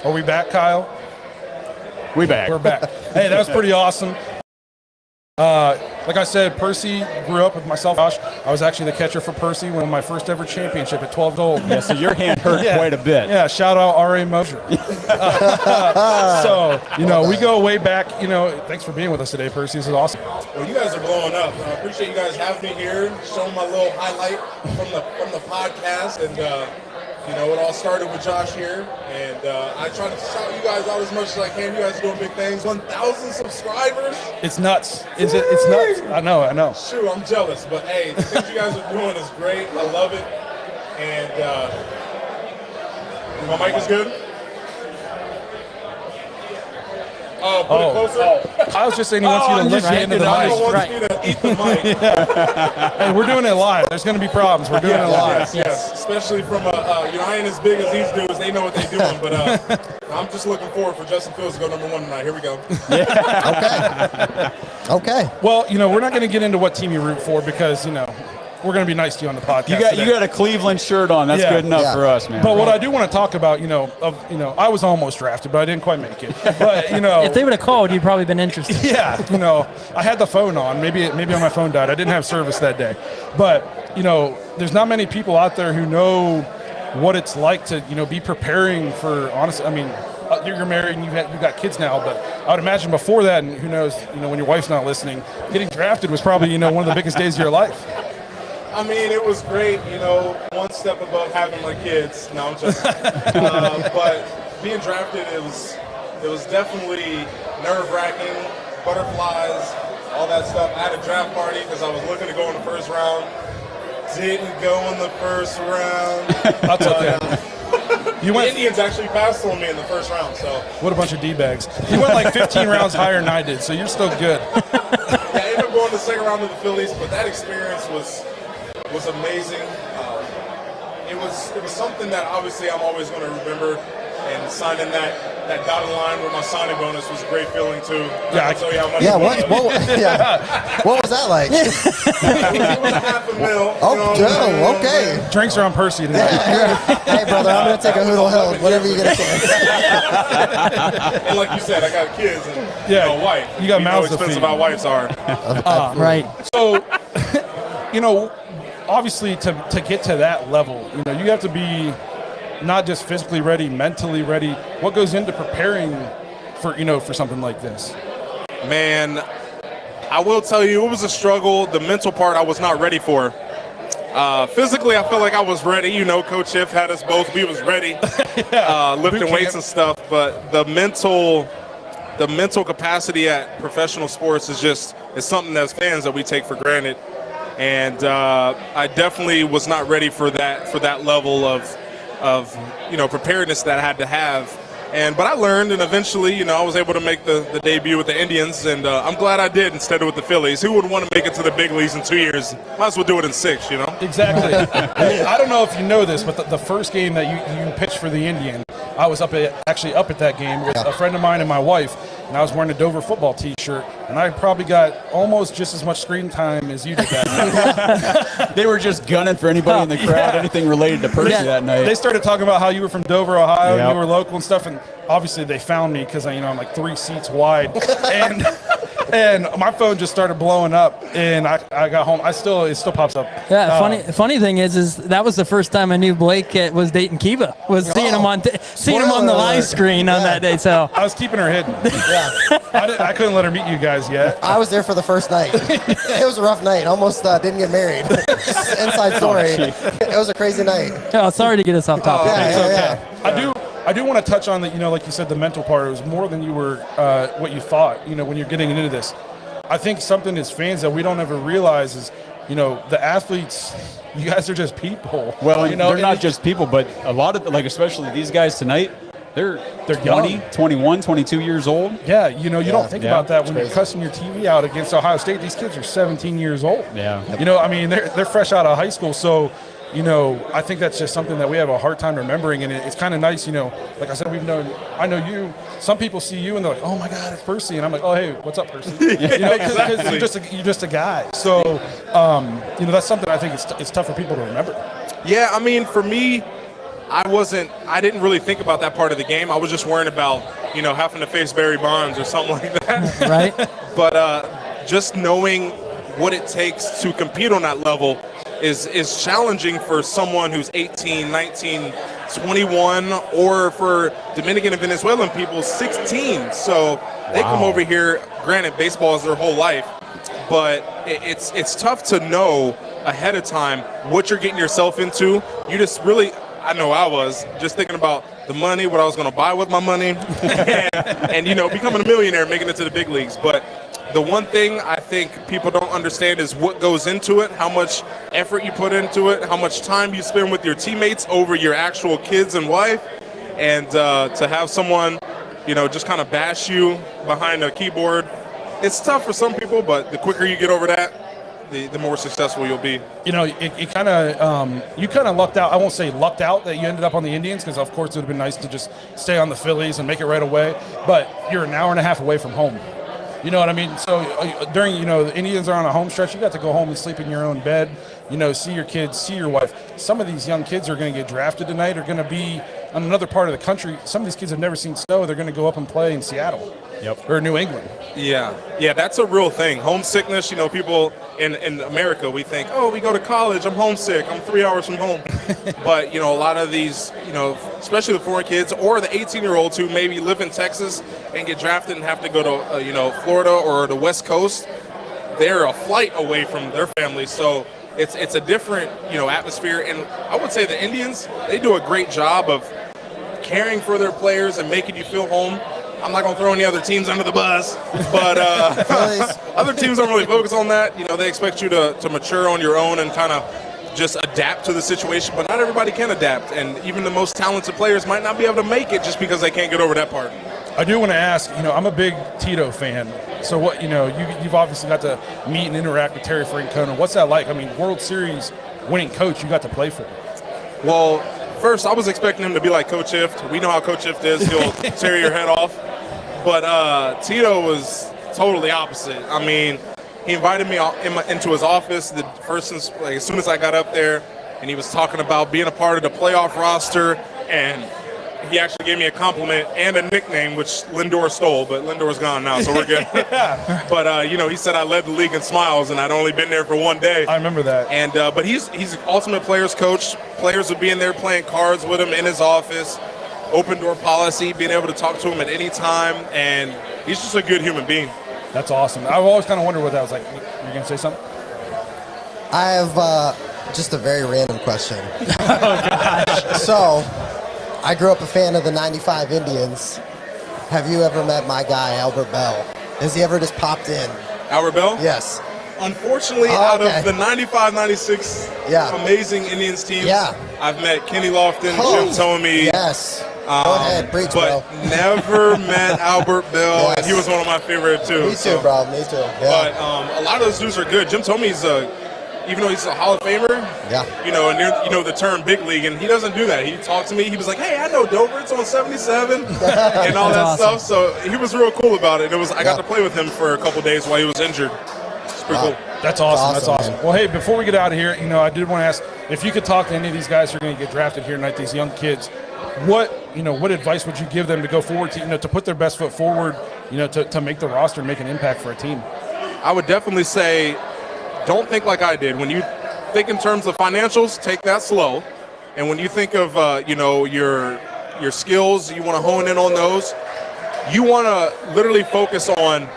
S2: Are we back, Kyle?
S4: We back.
S2: We're back. Hey, that was pretty awesome. Like I said, Percy grew up with myself, Josh. I was actually the catcher for Percy when my first ever championship at 12 years old.
S4: Yeah, so your hand hurt quite a bit.
S2: Yeah, shout out R.A. Mosier. So, we go way back. Thanks for being with us today, Percy. This is awesome.
S9: Well, you guys are blowing up. I appreciate you guys having me here, showing my little highlight from the podcast. And, it all started with Josh here. And I try to shout you guys out as much as I can. You guys are doing big things. 1,000 subscribers.
S2: It's nuts. It's nuts. I know.
S9: Shoot, I'm jealous. But, hey, the things you guys are doing is great. I love it. And my mic is good? Put it closer.
S2: I was just saying he wants you to lift the end of the mic.
S9: Wants me to eat the mic.
S2: Hey, we're doing it live. There's going to be problems. We're doing it live.
S9: Yes. Especially from I ain't as big as these dudes. They know what they're doing. But I'm just looking forward for Justin Fields to go number 1 tonight. Here we go.
S5: Okay.
S2: Well, we're not going to get into what team you root for because, we're going to be nice to you on the podcast.
S4: You got a Cleveland shirt on. That's good enough for us, man.
S2: But what I do want to talk about, I was almost drafted, but I didn't quite make it. But
S3: if they would have called, you'd probably been interested.
S2: Yeah, I had the phone on. Maybe on my phone died. I didn't have service that day. But there's not many people out there who know what it's like to be preparing for. Honestly, I mean, you're married and you've got kids now, but I would imagine before that, and who knows, when your wife's not listening, getting drafted was probably one of the biggest days of your life.
S9: I mean, it was great, one step above having my kids. No, I'm just but being drafted, it was definitely nerve-wracking, butterflies, all that stuff. I had a draft party because I was looking to go in the first round. Didn't go in the first round.
S2: That's okay.
S9: The Indians actually passed on me in the first round. So
S2: what a bunch of D-bags. You went like 15 rounds higher than I did, so you're still good.
S9: Yeah, I ended up going to the second round of the Phillies, but that experience was amazing. It was something that obviously I'm always going to remember, and signing that dotted line with my signing bonus was a great feeling too.
S2: Yeah,
S9: I can tell you how much.
S5: Yeah, what was that like?
S9: It was $500,000.
S5: Okay.
S2: Drinks are on Percy today.
S5: Hey, brother, I'm going to take a Hoodle Hill, whatever you're going to say.
S9: And like you said, I got kids and a wife.
S2: You got mouths to feed.
S9: Expensive our wives are.
S3: Right.
S2: So, obviously to get to that level, you have to be not just physically ready, mentally ready. What goes into preparing for something like this?
S9: Man, I will tell you, it was a struggle. The mental part I was not ready for. Physically, I felt like I was ready. Coach Schiff had us both. We was ready, lifting weights and stuff. But the mental capacity at professional sports is something as fans that we take for granted. And I definitely was not ready for that level of preparedness that I had to have. But I learned, and eventually, I was able to make the debut with the Indians, and I'm glad I did instead of with the Phillies. Who would want to make it to the big leagues in 2 years? Might as well do it in 6,
S2: Exactly. I don't know if you know this, but the first game that you pitched for the Indian, I was up at that game with a friend of mine and my wife, and I was wearing a Dover football T-shirt, and I probably got almost just as much screen time as you did that night.
S4: They were just gunning for anybody in the crowd, anything related to Percy that night.
S2: They started talking about how you were from Dover, Ohio, and you were local and stuff, and obviously they found me because I'm like 3 seats wide, and And my phone just started blowing up, and I got home. It still pops up.
S3: Yeah, funny thing is that was the first time I knew Blake was dating Kiva. Was seeing him on the live screen on that day. So
S2: I was keeping her hidden. Yeah, I couldn't let her meet you guys yet.
S5: I was there for the first night. It was a rough night. Almost didn't get married. Inside story. It was a crazy night.
S3: Oh, sorry to get us off topic.
S2: Yeah. I do want to touch on that, like you said, the mental part. It was more than you were, what you thought, when you're getting into this. I think something as fans that we don't ever realize is, the athletes, you guys are just people.
S4: Well, they're not just people, but a lot of, especially these guys tonight, they're 20,
S2: young.
S4: 21, 22 years old.
S2: Yeah, you don't think about that when you're cussing your TV out against Ohio State. These kids are 17 years old.
S4: Yeah.
S2: They're fresh out of high school, so I think that's just something that we have a hard time remembering, and it's kind of nice, like I said, I know you, some people see you and they're like, oh my God, it's Percy, and I'm like, oh, hey, what's up, Percy? Because you're just a guy. So, that's something I think it's tough for people to remember.
S9: Yeah, for me, I didn't really think about that part of the game. I was just worrying about, having to face Barry Bonds or something like that.
S3: Right.
S9: But just knowing what it takes to compete on that level is challenging for someone who's 18, 19, 21, or for Dominican and Venezuelan people, 16. So they come over here, granted, baseball is their whole life, but it's tough to know ahead of time what you're getting yourself into. You just really, I know I was just thinking about the money, what I was going to buy with my money, and becoming a millionaire, making it to the big leagues. But the one thing I think people don't understand is what goes into it, how much effort you put into it, how much time you spend with your teammates over your actual kids and wife, and to have someone, just kind of bash you behind a keyboard. It's tough for some people, but the quicker you get over that, the more successful you'll be.
S2: You kind of lucked out. I won't say lucked out that you ended up on the Indians, because of course it would have been nice to just stay on the Phillies and make it right away. But you're an hour and a half away from home. You know what I mean? So during, the Indians are on a home stretch, you got to go home and sleep in your own bed, see your kids, see your wife. Some of these young kids are going to get drafted tonight, are going to be on another part of the country. Some of these kids have never seen snow. They're going to go up and play in Seattle or New England.
S9: Yeah, that's a real thing. Homesickness, people in America, we think, oh, we go to college, I'm homesick, I'm 3 hours from home. But, a lot of these, especially the foreign kids or the 18-year-olds who maybe live in Texas and get drafted and have to go to, Florida or the West Coast, they're a flight away from their families. So it's a different, atmosphere. And I would say the Indians, they do a great job of caring for their players and making you feel home. I'm not going to throw any other teams under the bus, but other teams don't really focus on that. They expect you to mature on your own and kind of just adapt to the situation, but not everybody can adapt. And even the most talented players might not be able to make it just because they can't get over that part.
S2: I do want to ask, I'm a big Tito fan. So what, you've obviously got to meet and interact with Terry Francona. What's that like? World Series winning coach you got to play for.
S9: Well, first, I was expecting him to be like Coach Ift. We know how Coach Ift is. He'll tear your head off. But Tito was totally opposite. He invited me into his office as soon as I got up there, and he was talking about being a part of the playoff roster, and he actually gave me a compliment and a nickname, which Lindor stole, but Lindor's gone now, so we're good. But, he said I led the league in smiles, and I'd only been there for one day.
S2: I remember that.
S9: And but he's an ultimate players coach. Players would be in there playing cards with him in his office. Open door policy, being able to talk to him at any time, and he's just a good human being.
S2: That's awesome. I've always kind of wondered what that was like. You're going to say something?
S5: I have just a very random question.
S3: Oh, gosh.
S5: So, I grew up a fan of the 95 Indians. Have you ever met my guy, Albert Bell? Has he ever just popped in?
S9: Albert Bell?
S5: Yes.
S9: Unfortunately, out of the 95-96 amazing Indians teams, I've met Kenny Lofton, Jim Thome.
S5: Yes. Go ahead, preach,
S9: but never met Albert Bell.
S5: Yes.
S9: He was one of my favorite too.
S5: Me too, bro. Me too. Yeah.
S9: But a lot of those dudes are good. Jim Thome's even though he's a Hall of Famer, and the term big league, and he doesn't do that. He talked to me. He was like, "Hey, I know Dover. It's on 77," and all that stuff. So he was real cool about it. I got to play with him for a couple days while he was injured. It's pretty cool.
S2: That's awesome. That's awesome.
S5: Man.
S2: Well, hey, before we get out of here, I did want to ask if you could talk to any of these guys who are going to get drafted here tonight, these young kids. What advice would you give them to go forward to put their best foot forward, to make the roster and make an impact for a team?
S9: I would definitely say, don't think like I did. When you think in terms of financials, take that slow. And when you think of, your skills, you want to hone in on those. You want to literally focus on,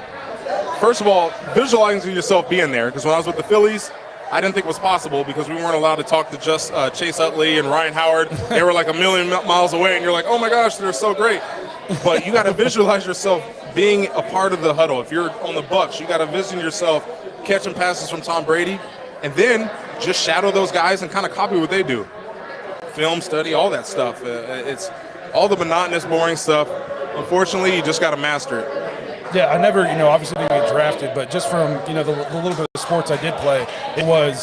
S9: first of all, visualizing yourself being there. Because when I was with the Phillies, I didn't think it was possible because we weren't allowed to talk to just Chase Utley and Ryan Howard. They were like a million miles away, and you're like, oh my gosh, they're so great. But you got to visualize yourself being a part of the huddle. If you're on the Bucs, you got to vision yourself catching passes from Tom Brady, and then just shadow those guys and kind of copy what they do. Film study, all that stuff. It's all the monotonous, boring stuff. Unfortunately, you just got to master it.
S2: Yeah, I never, obviously didn't get drafted, but just from, the little bit of sports I did play, it was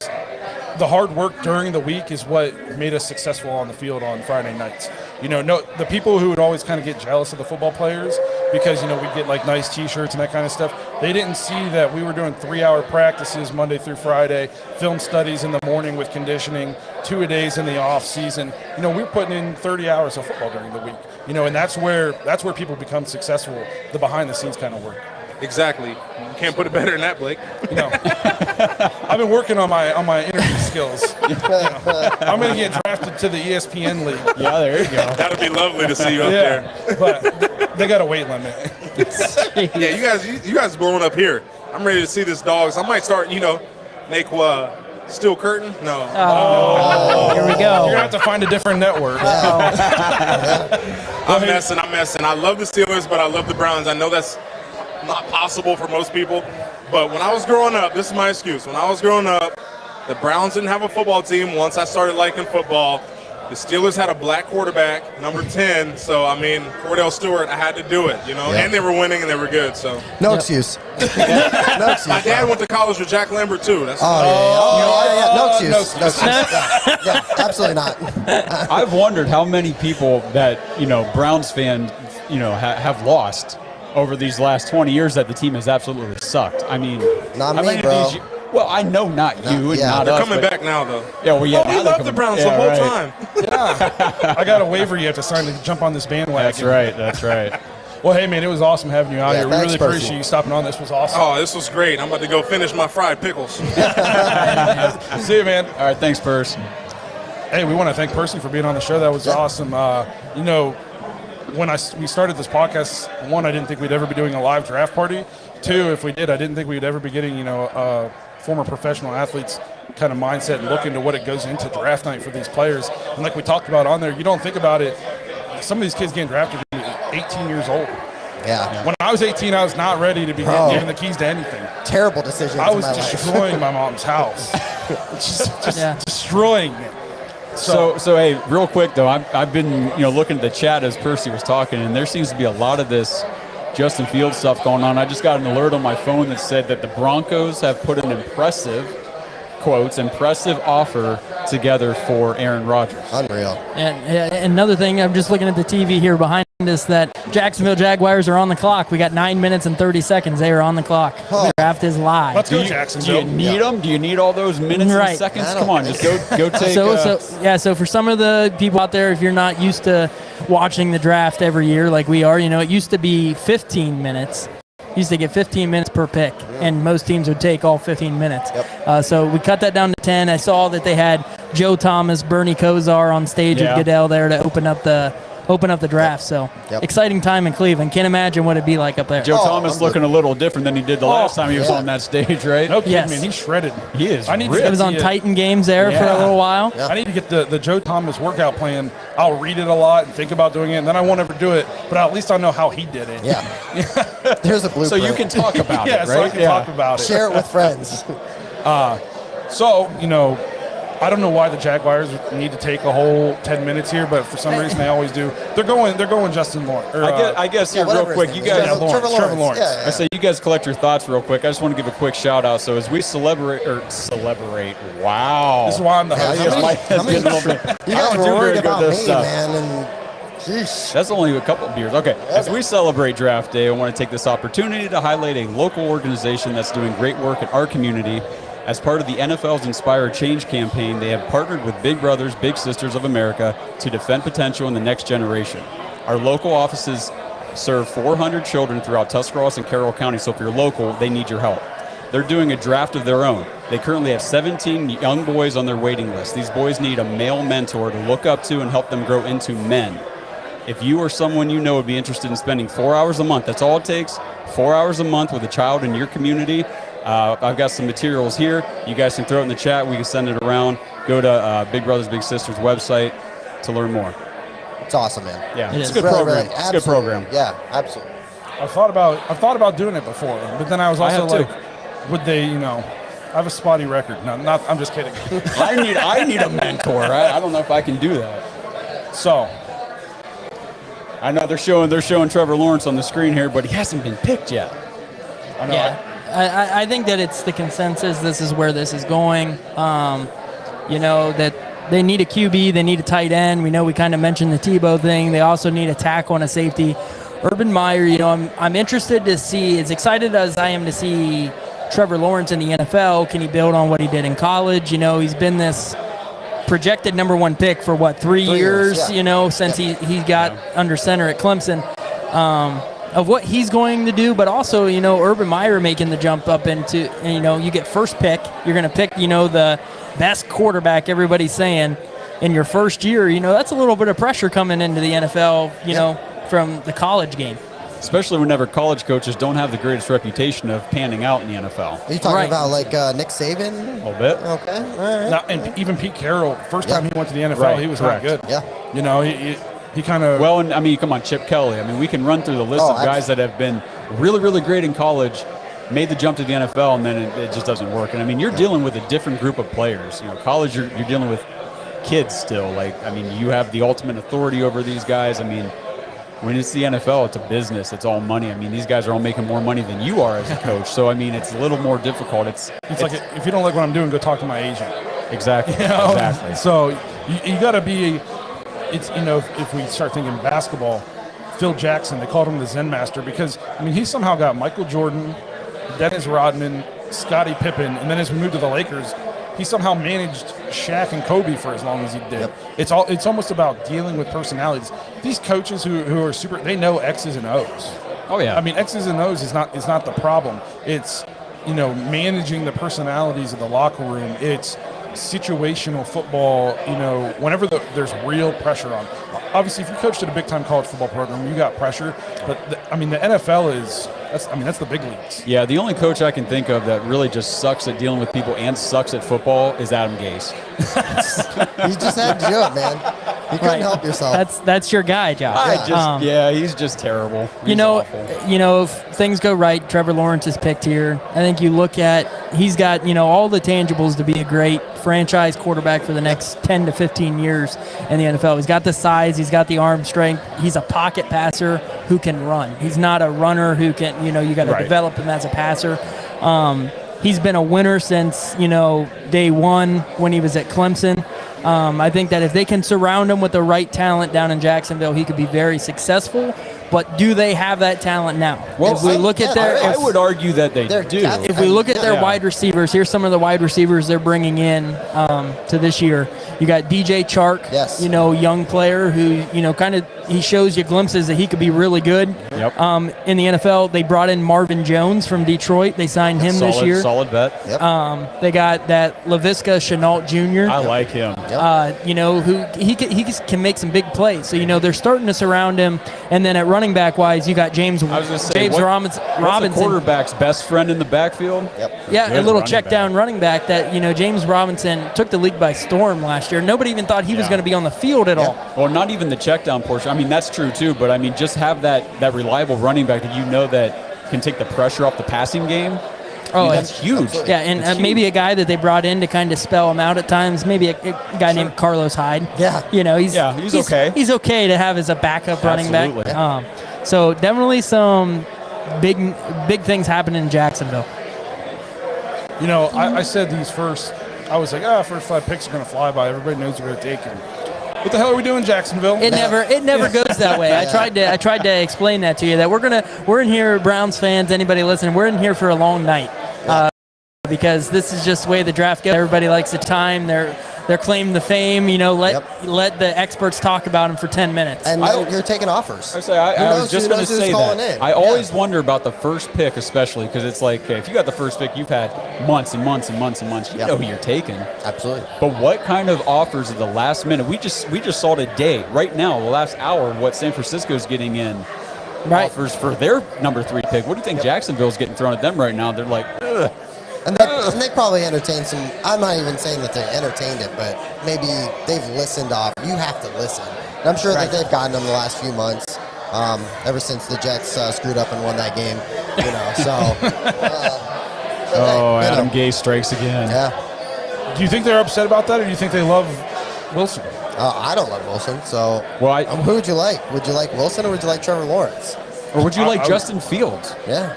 S2: the hard work during the week is what made us successful on the field on Friday nights. The people who would always kind of get jealous of the football players because, we'd get like nice T-shirts and that kind of stuff. They didn't see that we were doing 3-hour practices Monday through Friday, film studies in the morning with conditioning, 2-a-days in the off season. We're putting in 30 hours of football during the week. And that's where people become successful, the behind the scenes kind of work.
S9: Exactly. You can't put it better than that, Blake.
S2: I've been working on my interview skills. I'm going to get drafted to the ESPN league.
S4: Yeah, there you go.
S9: That would be lovely to see you up there.
S2: But they got a weight limit.
S9: Yeah, you guys blowing up here. I'm ready to see this Dawgs. I might start, make steel curtain. No.
S3: Oh, here we go.
S2: You're going to have to find a different network.
S9: I'm messing. I love the Steelers, but I love the Browns. I know that's not possible for most people, but when I was growing up, this is my excuse. When I was growing up, the Browns didn't have a football team. Once I started liking football, the Steelers had a black quarterback, number 10. So, Cordell Stewart, I had to do it, and they were winning and they were good. So
S5: No excuse. No excuse.
S9: My dad went to college with Jack Lambert too. That's
S5: No excuse. No excuse. Yeah, absolutely not.
S4: I've wondered how many people that, Browns fans, have lost over these last 20 years that the team has absolutely sucked.
S5: Not me, bro.
S4: Well, I know not you and not
S9: they're
S4: us.
S9: coming back now, though.
S4: Yeah, well, yeah.
S9: We love the Browns the whole time.
S2: Yeah. I got a waiver you have to sign to jump on this bandwagon.
S4: That's right.
S2: Well, hey, man, it was awesome having you out here. We
S5: thanks,
S2: really
S5: Percy.
S2: appreciate you stopping on. This was awesome.
S9: Oh, this was great. I'm about to go finish my fried pickles.
S2: See you, man.
S4: All right, thanks, Percy.
S2: Hey, we want to thank Percy for being on the show. That was awesome. When we started this podcast, one, I didn't think we'd ever be doing a live draft party. Two, if we did, I didn't think we'd ever be getting, former professional athletes kind of mindset and look into what it goes into draft night for these players. And like we talked about on there, you don't think about it. Some of these kids getting drafted at 18 years old.
S5: Yeah.
S2: When I was 18, I was not ready to be given the keys to anything.
S5: Terrible decisions.
S2: I was
S5: in my
S2: destroying my mom's house. just destroying it.
S4: So hey, real quick though, I've been looking at the chat as Percy was talking, and there seems to be a lot of this Justin Fields stuff going on. I just got an alert on my phone that said that the Broncos have put an impressive offer together for Aaron Rodgers.
S5: Unreal.
S3: And another thing, I'm just looking at the TV here behind us that Jacksonville Jaguars are on the clock. We got 9 minutes and 30 seconds. They are on the clock. The draft is live.
S2: Let's go, Jacksonville.
S4: Do you need them? Do you need all those minutes and seconds? Come on, just go take.
S3: So for some of the people out there, if you're not used to watching the draft every year like we are, it used to be 15 minutes. You used to get 15 minutes per pick, and most teams would take all 15 minutes.
S5: Yep.
S3: So we cut that down to 10. I saw that they had Joe Thomas, Bernie Kosar on stage with Goodell there to open up the draft. So exciting time in Cleveland. Can't imagine what it'd be like up there.
S4: Joe Thomas looking a little different than he did the last time he was on that stage, right?
S2: No kidding, man. He's shredded.
S4: He is.
S3: It was on Titan Games there for a little while.
S2: Yeah. I need to get the Joe Thomas workout plan. I'll read it a lot and think about doing it, and then I won't ever do it, but at least I know how he did it.
S5: Yeah. There's a blueprint.
S4: So you can talk about it, right?
S2: So I can talk about it.
S5: Share it with friends.
S2: I don't know why the Jaguars need to take a whole 10 minutes here, but for some reason they always do. They're going Justin Lawrence.
S4: I guess here real quick, you guys.
S5: Trevor Lawrence.
S4: I say you guys collect your thoughts real quick. I just want to give a quick shout out. So as we celebrate, wow.
S2: This is why I'm the host.
S5: You guys were worried about me, man, and sheesh.
S4: That's only a couple of beers. Okay. As we celebrate draft day, I want to take this opportunity to highlight a local organization that's doing great work in our community. As part of the NFL's Inspire Change campaign, they have partnered with Big Brothers Big Sisters of America to defend potential in the next generation. Our local offices serve 400 children throughout Tuscarawas and Carroll County, so if you're local, they need your help. They're doing a draft of their own. They currently have 17 young boys on their waiting list. These boys need a male mentor to look up to and help them grow into men. If you or someone you know would be interested in spending 4 hours a month, that's all it takes, 4 hours a month with a child in your community. I've got some materials here. You guys can throw it in the chat. We can send it around. Go to Big Brothers Big Sisters website to learn more.
S5: It's awesome, man.
S4: Yeah, it's a good program. It's a good program.
S5: Yeah, absolutely.
S2: I've thought about doing it before, but then I was also like, would they, I have a spotty record. No, not. I'm just kidding.
S4: I need a mentor. I don't know if I can do that.
S2: So,
S4: I know they're showing Trevor Lawrence on the screen here, but he hasn't been picked yet.
S3: I think that it's the consensus. This is where this is going. That they need a QB, they need a tight end. We know we kind of mentioned the Tebow thing. They also need a tackle and a safety. Urban Meyer, I'm interested to see, as excited as I am to see Trevor Lawrence in the NFL, can he build on what he did in college? He's been this projected number one pick for 3 years, since he got under center at Clemson. Of what he's going to do, but also, Urban Meyer making the jump up into, you get first pick. You're going to pick, the best quarterback, everybody's saying, in your first year. That's a little bit of pressure coming into the NFL, from the college game.
S4: Especially whenever college coaches don't have the greatest reputation of panning out in the NFL.
S5: Are you talking about like Nick Saban?
S4: A little bit.
S5: Okay, all right.
S2: Now, and even Pete Carroll, first time he went to the NFL, he was not good.
S5: Yeah.
S2: He kind of...
S4: Well, and I mean, come on, Chip Kelly. I mean, we can run through the list of guys that have been really, really great in college, made the jump to the NFL, and then it just doesn't work. And I mean, you're dealing with a different group of players. College, you're dealing with kids still. You have the ultimate authority over these guys. I mean, when it's the NFL, it's a business. It's all money. I mean, these guys are all making more money than you are as a coach. So, I mean, it's a little more difficult. It's
S2: like, if you don't like what I'm doing, go talk to my agent.
S4: Exactly. Exactly.
S2: So you got to be... if we start thinking basketball, Phil Jackson, they called him the Zen Master because, he somehow got Michael Jordan, Dennis Rodman, Scottie Pippen, and then as we moved to the Lakers, he somehow managed Shaq and Kobe for as long as he did. Yep. It's almost about dealing with personalities. These coaches who are super, they know X's and O's.
S4: Oh, yeah.
S2: X's and O's is not the problem. It's, managing the personalities of the locker room. It's situational football, whenever there's real pressure on. Obviously, if you coached at a big-time college football program, you got pressure. But, the NFL that's the big leagues.
S4: Yeah, the only coach I can think of that really just sucks at dealing with people and sucks at football is Adam Gase.
S5: You just had to do it, man. You couldn't help yourself.
S3: That's your guy, Josh.
S4: He's just terrible.
S3: He's awful. If things go right, Trevor Lawrence is picked here. I think you look at, he's got, all the tangibles to be a great franchise quarterback for the next 10 to 15 years in the NFL. He's got the size, he's got the arm strength, he's a pocket passer who can run. He's not a runner who can, you got to develop him as a passer. He's been a winner since, day one when he was at Clemson. I think that if they can surround him with the right talent down in Jacksonville, he could be very successful. But do they have that talent now?
S4: Well,
S3: if we look at
S4: I would argue that they do.
S3: If we look at their wide receivers, here's some of the wide receivers they're bringing in to this year. You got DJ Chark, young player who, he shows you glimpses that he could be really good.
S4: Yep.
S3: In the NFL, they brought in Marvin Jones from Detroit. They signed him this year.
S4: Solid bet.
S5: Yep.
S3: They got that Laviska Shenault Jr.
S4: I like him.
S3: Who he can make some big plays. So, they're starting to surround him. And then at running back wise, you got James Robinson.
S4: What's the quarterback's best friend in the backfield?
S5: Yep.
S3: Yeah, a little check down running back that, James Robinson took the league by storm last year. Nobody even thought he was going to be on the field at all.
S4: Well, not even the check down portion. I mean, that's true too, but I mean, just have that reliable running back that that can take the pressure off the passing game. That's huge.
S5: Absolutely.
S3: Yeah, and maybe a guy that they brought in to kind of spell him out at times. Maybe a guy named Carlos Hyde.
S5: Yeah.
S3: He's okay. He's okay to have as a backup running back. So definitely some big things happening in Jacksonville.
S2: I said these first. I was like, first 5 picks are going to fly by. Everybody knows we're going to take him. What the hell are we doing, Jacksonville?
S3: It never goes that way. I tried to explain that to you, that we're in here, Browns fans, anybody listening, we're in here for a long night. because this is just the way the draft goes. Everybody likes the time. They're claiming the fame. Let the experts talk about him for 10 minutes.
S5: And you're taking offers.
S4: I was just going to say that. I always wonder about the first pick, especially because it's like, okay, if you got the first pick, you've had months and months and months and months. You know who you're taking.
S5: Absolutely.
S4: But what kind of offers at the last minute? We just saw today, right now, the last hour, what San Francisco's getting in offers for their number 3 pick. What do you think Jacksonville's getting thrown at them right now? They're like, ugh.
S5: And they probably entertained some. I'm not even saying that they entertained it, but maybe they've listened off. You have to listen. And I'm sure that they've gotten them the last few months, ever since the Jets screwed up and won that game.
S4: Adam Gase strikes again.
S5: Yeah.
S2: Do you think they're upset about that, or do you think they love Wilson?
S5: I don't love Wilson. So, who would you like? Would you like Wilson, or would you like Trevor Lawrence?
S4: Or would you like Justin Fields?
S5: Yeah.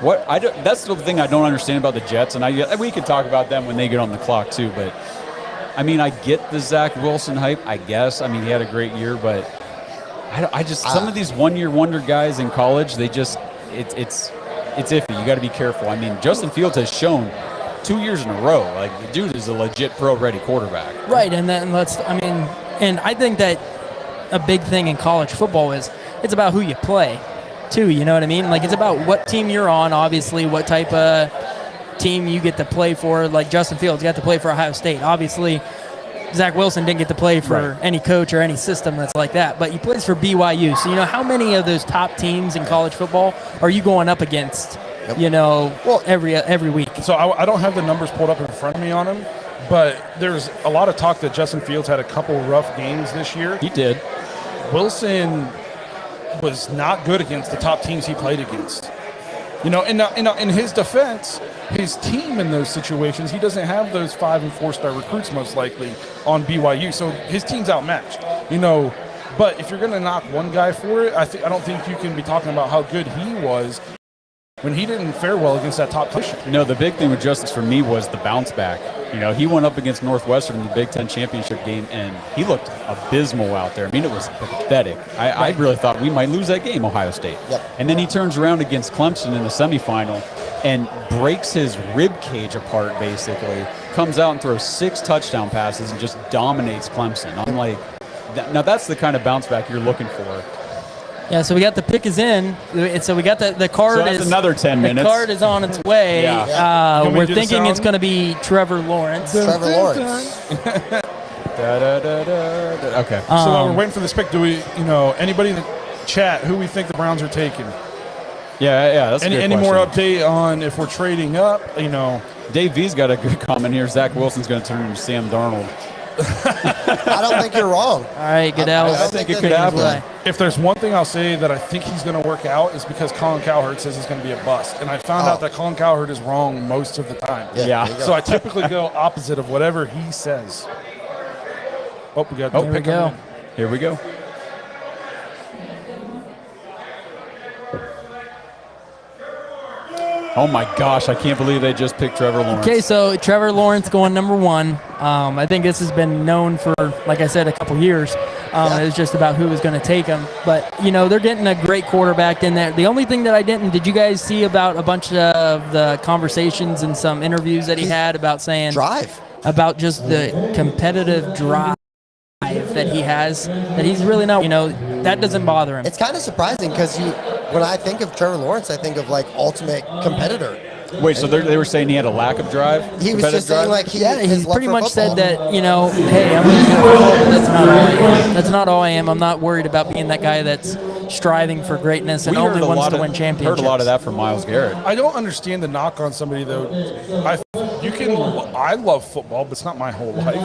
S4: That's the thing I don't understand about the Jets, and we could talk about them when they get on the clock too. But I mean, I get the Zach Wilson hype, I guess. I mean, he had a great year, but I just some of these one-year wonder guys in college, they just it's iffy. You got to be careful. I mean, Justin Fields has shown 2 years in a row, like the dude is a legit pro-ready quarterback.
S3: Right, and I think that a big thing in college football is it's about who you play. Too, you know what I mean? Like, it's about what team you're on, obviously, what type of team you get to play for. Like, Justin Fields got to play for Ohio State. Obviously, Zach Wilson didn't get to play for any coach or any system that's like that, but he plays for BYU. So, how many of those top teams in college football are you going up against, every week?
S2: So, I don't have the numbers pulled up in front of me on him, but there's a lot of talk that Justin Fields had a couple rough games this year.
S4: He did.
S2: Wilson was not good against the top teams he played against. In his defense, his team in those situations, he doesn't have those 5- and 4-star recruits most likely on BYU, so his team's outmatched. But if you're going to knock one guy for it, I don't think you can be talking about how good he was when he didn't fare well against that top position.
S4: The big thing with Justice for me was the bounce back. He went up against Northwestern in the Big Ten championship game, and he looked abysmal out there. I mean, it was pathetic. I really thought we might lose that game, Ohio State.
S5: Yep.
S4: And then he turns around against Clemson in the semifinal and breaks his rib cage apart, basically. Comes out and throws 6 touchdown passes and just dominates Clemson. I'm like, now that's the kind of bounce back you're looking for.
S3: Yeah, so we got the pick is in. So we got the card.
S4: So that's another 10 minutes.
S3: The card is on its way.
S2: Yeah.
S3: We're thinking it's going to be Trevor Lawrence.
S5: Trevor Lawrence.
S4: Okay.
S2: So while we're waiting for this pick, do we, anybody in the chat, who we think the Browns are taking?
S4: Yeah, that's a good
S2: Any
S4: question.
S2: more update on if we're trading up?
S4: Dave V's got a good comment here. Zach Wilson's going to turn into Sam Darnold.
S5: I don't think you're wrong.
S3: All right, Goodell.
S5: I
S4: think it could happen.
S2: If there's one thing I'll say that I think he's going to work out is because Colin Cowherd says he's going to be a bust. And I found out that Colin Cowherd is wrong most of the time.
S4: Yeah.
S2: So I typically go opposite of whatever he says. Oh, we got
S3: Here we go.
S4: Here we go. Oh my gosh, I can't believe they just picked Trevor Lawrence.
S3: Okay, so Trevor Lawrence going number 1. I think this has been known for, like I said, a couple years. It was just about who was going to take him. But, they're getting a great quarterback in there. The only thing that did you guys see about a bunch of the conversations and some interviews that he had about saying about just the competitive drive that he has, that he's really not, that doesn't bother him.
S5: It's kind of surprising because when I think of Trevor Lawrence, I think of like ultimate competitor.
S4: Wait, so they were saying he had a lack of drive?
S5: He was just saying like
S3: he pretty much said that, hey, I'm really good at football, but that's not all I am. That's not all I am. I'm not worried about being that guy that's striving for greatness and only wants to win championships.
S4: Heard a lot of that from Myles Garrett.
S2: I don't understand the knock on somebody though. I love football, but it's not my whole life.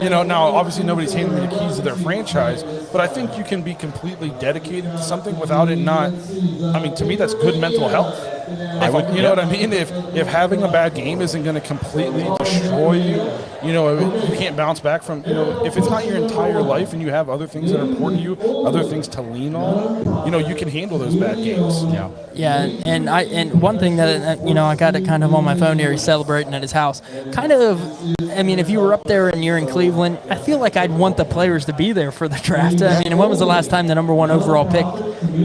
S2: Now obviously nobody's handing me the keys to their franchise, but I think you can be completely dedicated to something without it not. I mean, to me, that's good mental health. You know what I mean? If having a bad game isn't going to completely destroy you, you can't bounce back from. If it's not your entire life and you have other things that are important to you, other things to lean on, you can handle those bad games.
S4: Yeah.
S3: Yeah, and one thing that I got it kind of on my phone here. He's celebrating at his house. If you were up there and you're in Cleveland, I feel like I'd want the players to be there for the draft. When was the last time the number 1 overall pick,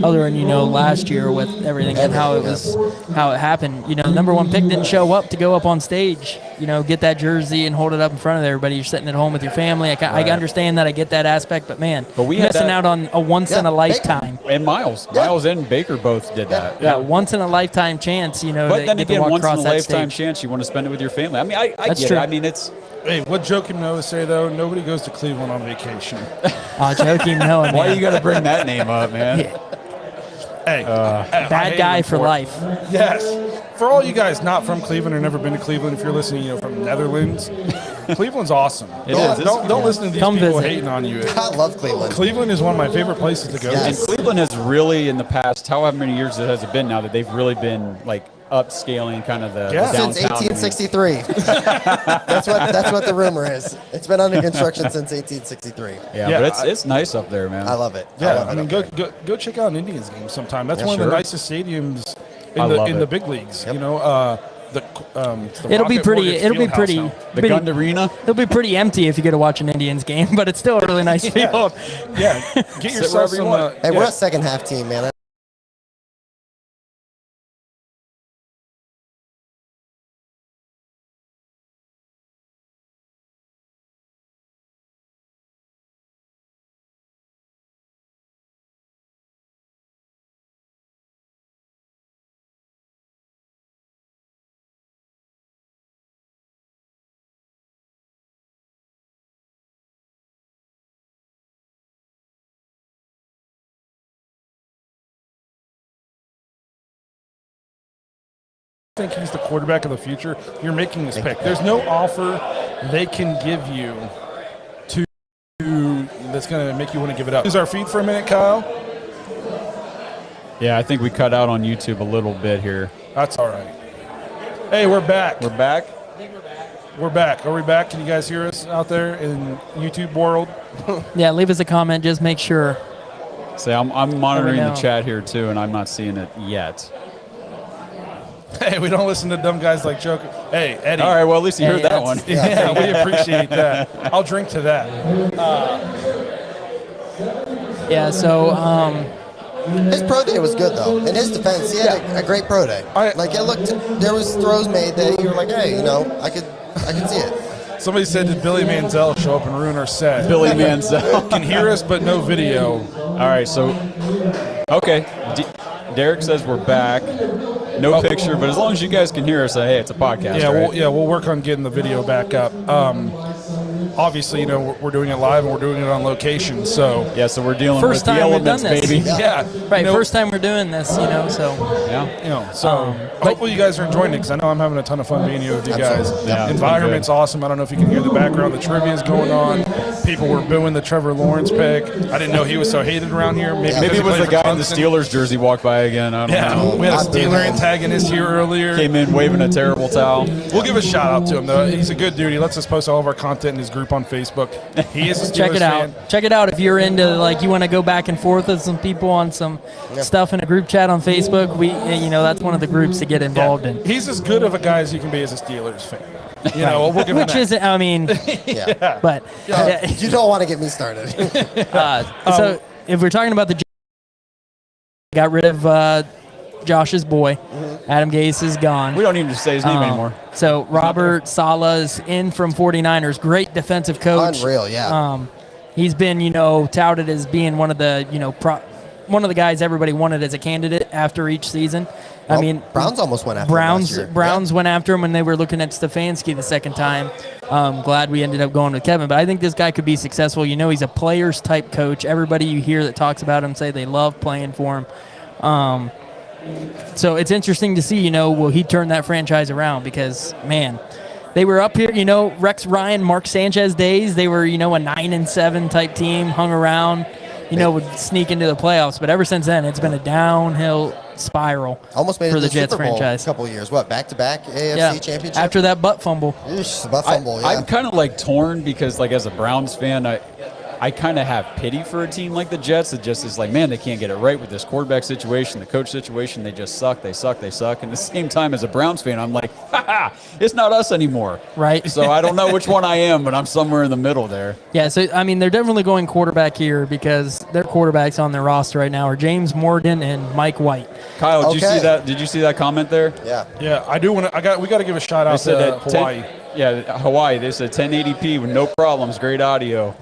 S3: other than last year with everything and how it was how it happened. You know, the number 1 pick didn't show up to go up on stage, you know, get that jersey and hold it up in front of everybody. You're sitting at home with your family. I understand that. I get that aspect, but man,
S4: we
S3: missing out on a once-in-a-lifetime.
S4: And Miles and Baker both did that.
S3: Yeah, once-in-a-lifetime chance, you know,
S4: but then again, once-in-a-lifetime
S3: stage.
S4: chance you want to spend it with your family. I mean, I
S3: That's
S4: get
S3: true.
S4: it. I mean, it's...
S2: Hey, what Joakim Noah say, though? Nobody goes to Cleveland on vacation.
S3: Joakim Noah,
S4: Why
S3: man.
S4: you got to bring that name up, man?
S2: Hey,
S3: bad guy for life.
S2: Yes. For all you guys not from Cleveland or never been to Cleveland, if you're listening, you know, from Netherlands, Cleveland's awesome. Don't listen to these
S3: Come
S2: people
S3: visit.
S2: hating on you.
S5: I love Cleveland.
S2: Cleveland is one of my favorite places to go.
S5: Yes.
S4: And Cleveland has really, in the past, however many years it has been now, that they've really been, like, upscaling kind of the downtown.
S5: Since 1863. That's what the rumor is. It's been under construction since 1863.
S4: Yeah, but it's nice up there, man.
S5: I love it.
S2: Yeah, I mean, go check out an Indians game sometime. That's one of the nicest stadiums in the big leagues. You know,
S3: It'll be pretty.
S4: The Gund Arena.
S3: It'll be pretty empty if you get to watch an Indians game, but it's still a really nice field.
S2: Yeah, get yourself some.
S5: Hey, we're a second half team, man.
S2: I think he's the quarterback of the future. You're making this pick. There's no offer they can give you that's going to make you want to give it up. Is our feed for a minute, Kyle?
S4: Yeah, I think we cut out on YouTube a little bit here.
S2: That's all right. Hey, we're back.
S4: We're back?
S2: We're back. Are we back? Can you guys hear us out there in YouTube world?
S3: Yeah, leave us a comment. Just make sure.
S4: Say, I'm monitoring the
S3: know.
S4: chat here, too, and I'm not seeing it yet.
S2: Hey, we don't listen to dumb guys like Joker. Hey, Eddie.
S4: All right, well, at least you heard that one.
S2: Yeah, we appreciate that. I'll drink to that.
S3: Yeah, so
S5: his pro day was good though. In his defense, he had a great pro day. There was throws made that you were like, hey, you know, I could see it.
S2: Somebody said, did Billy Manziel show up and ruin our set?
S4: Billy Manziel.
S2: Can hear us, but no video.
S4: All right, so, okay. Derek says we're back. No picture, but as long as you guys can hear us, hey, it's a podcast.
S2: Yeah,
S4: right?
S2: we'll work on getting the video back up. Obviously, you know, we're doing it live and we're doing it on location. So
S4: yeah, so we're dealing
S3: first
S4: with the
S3: time we've
S4: elements,
S3: done this.
S4: baby.
S2: Yeah,
S3: right.
S2: You know,
S3: First time we're doing this, you know. So
S4: yeah,
S2: you know, so hopefully you guys are enjoying it because I know I'm having a ton of fun being here with you guys.
S4: Yeah,
S2: Environment's awesome. I don't know if you can hear the background. The trivia is going on. People were booing the Trevor Lawrence pick. I didn't know he was so hated around here. Maybe
S4: it was the guy in the Steelers jersey walked by again. I don't know.
S2: We had a Steeler antagonist here earlier.
S4: Came in waving a terrible towel.
S2: We'll give a shout out to him though. He's a good dude. He lets us post all of our content in his group on Facebook. He is a Steelers
S3: check it out.
S2: fan.
S3: Check it out if you're into, like, you want to go back and forth with some people on some stuff in a group chat on Facebook. That's one of the groups to get involved in.
S2: He's as good of a guy as you can be as a Steelers fan. You know, we'll give him
S3: Which
S2: that.
S3: isn't, I mean, but
S5: you don't want to get me started.
S3: so if we're talking about the got rid of Josh's boy, Adam Gase is gone.
S4: We don't need to say his name anymore.
S3: So Robert Saleh's in from 49ers, great defensive coach.
S5: Unreal, yeah.
S3: He's been, touted as being one of the, one of the guys everybody wanted as a candidate after each season.
S5: Well,
S3: I mean,
S5: Browns almost went after him last year.
S3: Browns went after him when they were looking at Stefanski the second time. Glad we ended up going with Kevin, but I think this guy could be successful. He's a players type coach. Everybody you hear that talks about him say they love playing for him. So it's interesting to see, will he turn that franchise around? Because, man, they were up here, Rex Ryan, Mark Sanchez days. They were, a 9-7 type team, hung around, would sneak into the playoffs. But ever since then, it's been a downhill spiral.
S5: Almost made it
S3: for
S5: to
S3: the
S5: the
S3: Jets
S5: Super Bowl
S3: franchise.
S5: a couple of years. What, back-to-back AFC championship?
S3: After that butt fumble.
S5: Butt fumble, yeah.
S4: I'm kind of like torn because, like, as a Browns fan, I kind of have pity for a team like the Jets that just is like, man, they can't get it right with this quarterback situation, the coach situation. They just suck. They suck. And at the same time, as a Browns fan, I'm like, it's not us anymore.
S3: Right.
S4: So I don't know which one I am, but I'm somewhere in the middle there.
S3: Yeah, so, I mean, they're definitely going quarterback here because their quarterbacks on their roster right now are James Morgan and Mike White.
S4: Kyle, did you see that? Did you see that comment there?
S5: Yeah.
S2: I do want to. We got to give a shout out to Hawaii.
S4: Hawaii. They said 1080p with no problems, great audio.